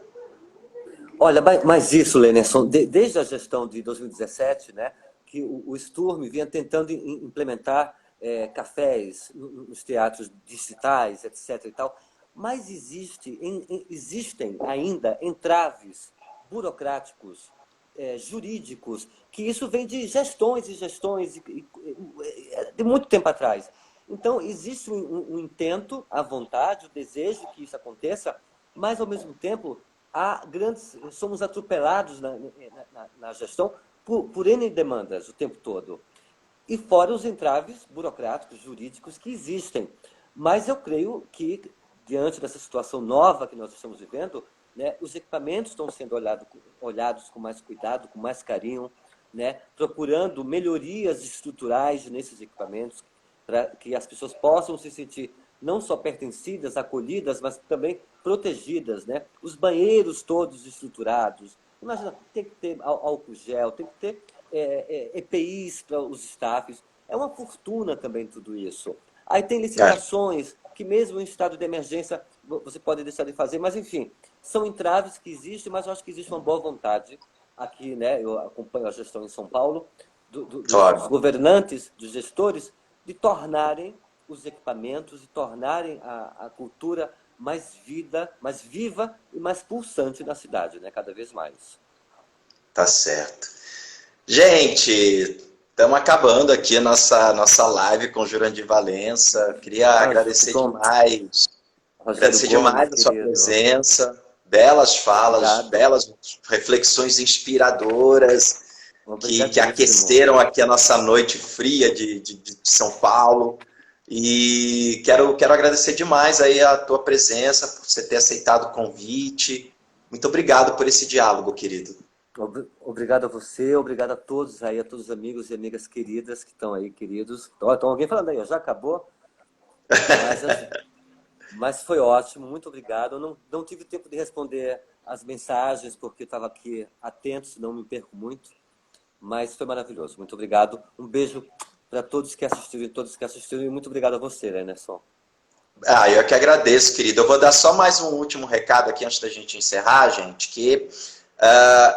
Olha, mas isso, Lenerson, desde a gestão de 2017, né, que o Sturm vinha tentando implementar cafés nos teatros digitais, etc. e tal, mas existem ainda entraves burocráticos, jurídicos, que isso vem de gestões e gestões de muito tempo atrás. Então, existe um intento, a vontade, o desejo que isso aconteça, mas, ao mesmo tempo, somos atropelados na gestão por N demandas o tempo todo. E fora os entraves burocráticos, jurídicos que existem. Mas eu creio que, diante dessa situação nova que nós estamos vivendo, né, os equipamentos estão sendo olhados com mais cuidado, com mais carinho, né, procurando melhorias estruturais nesses equipamentos, para que as pessoas possam se sentir não só pertencidas, acolhidas, mas também protegidas, né? Os banheiros todos estruturados. Imagina, tem que ter álcool gel, tem que ter EPIs para os staffs. É uma fortuna também tudo isso. Aí tem É, licitações que mesmo em estado de emergência você pode deixar de fazer, mas enfim, são entraves que existem, mas eu acho que existe uma boa vontade aqui, né? Eu acompanho a gestão em São Paulo, dos claro. governantes, dos gestores, de tornarem os equipamentos e tornarem a cultura mais mais viva e mais pulsante na cidade, né? Cada vez mais. Tá certo. Gente, estamos acabando aqui a nossa live com Jurandir Valença. Queria Ah, ficou Rogério agradecer Gomes, demais a sua querido. presença, belas falas, Obrigado. belas reflexões inspiradoras que Obrigadíssimo. aqueceram aqui a nossa noite fria de São Paulo. E quero agradecer demais aí a tua presença, por você ter aceitado o convite. Muito obrigado por esse diálogo, querido. Obrigado a você, obrigado a todos aí, a todos os amigos e amigas queridas que estão aí, queridos. Então, alguém falando aí, ó, já acabou? Mas, mas foi ótimo, muito obrigado. Eu não tive tempo de responder as mensagens, porque estava aqui atento, senão me perco muito. Mas foi maravilhoso. Muito obrigado. Um beijo para todos que assistiram e todos que assistiram. E muito obrigado a você, né, Anderson? Ah, eu que agradeço, querido. Eu vou dar só mais um último recado aqui antes da gente encerrar, gente, que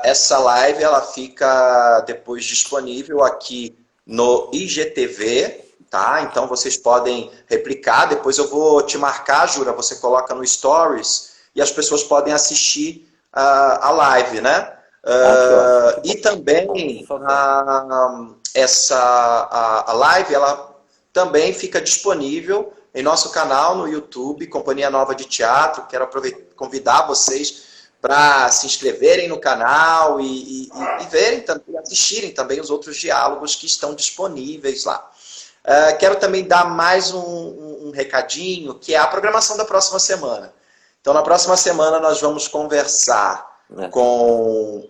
essa live ela fica depois disponível aqui no IGTV, tá? Então vocês podem replicar. Depois eu vou te marcar, Jura. Você coloca no Stories e as pessoas podem assistir a live, né? Ah, que ótimo, que bom. E Por também favor. a live ela também fica disponível em nosso canal no YouTube, Companhia Nova de Teatro. Quero convidar vocês para se inscreverem no canal e verem também, assistirem também os outros diálogos que estão disponíveis lá. Quero também dar mais um recadinho, que é a programação da próxima semana. Então, na próxima semana, nós vamos conversar Né? com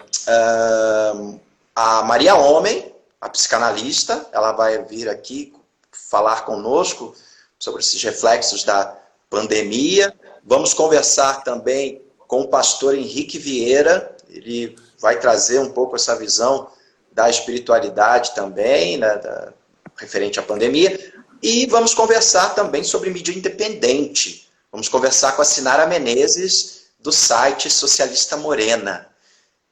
a Maria Homem, a psicanalista. Ela vai vir aqui falar conosco sobre esses reflexos da pandemia. Vamos conversar também com o pastor Henrique Vieira. Ele vai trazer um pouco essa visão da espiritualidade também, né, referente à pandemia. E vamos conversar também sobre mídia independente. Vamos conversar com a Sinara Menezes, do site Socialista Morena.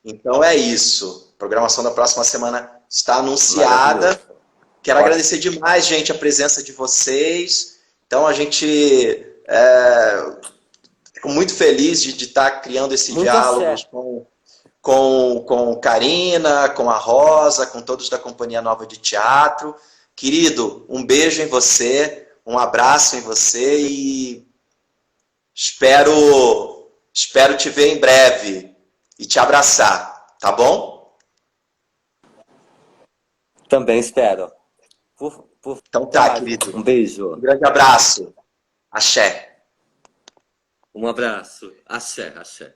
Então é isso. A programação da próxima semana está anunciada. Maravilhoso. Quero Ótimo. agradecer demais, gente, a presença de vocês. Então a gente fico muito feliz de estar criando esse Muito diálogo axé. com Karina, com a Rosa, com todos da Companhia Nova de Teatro. Querido, um beijo em você, um abraço em você e espero te ver em breve e te abraçar, tá bom? Também espero. Então Até tá, mais. querido. Um beijo. Um grande abraço. Axé. Um abraço. Axé, axé.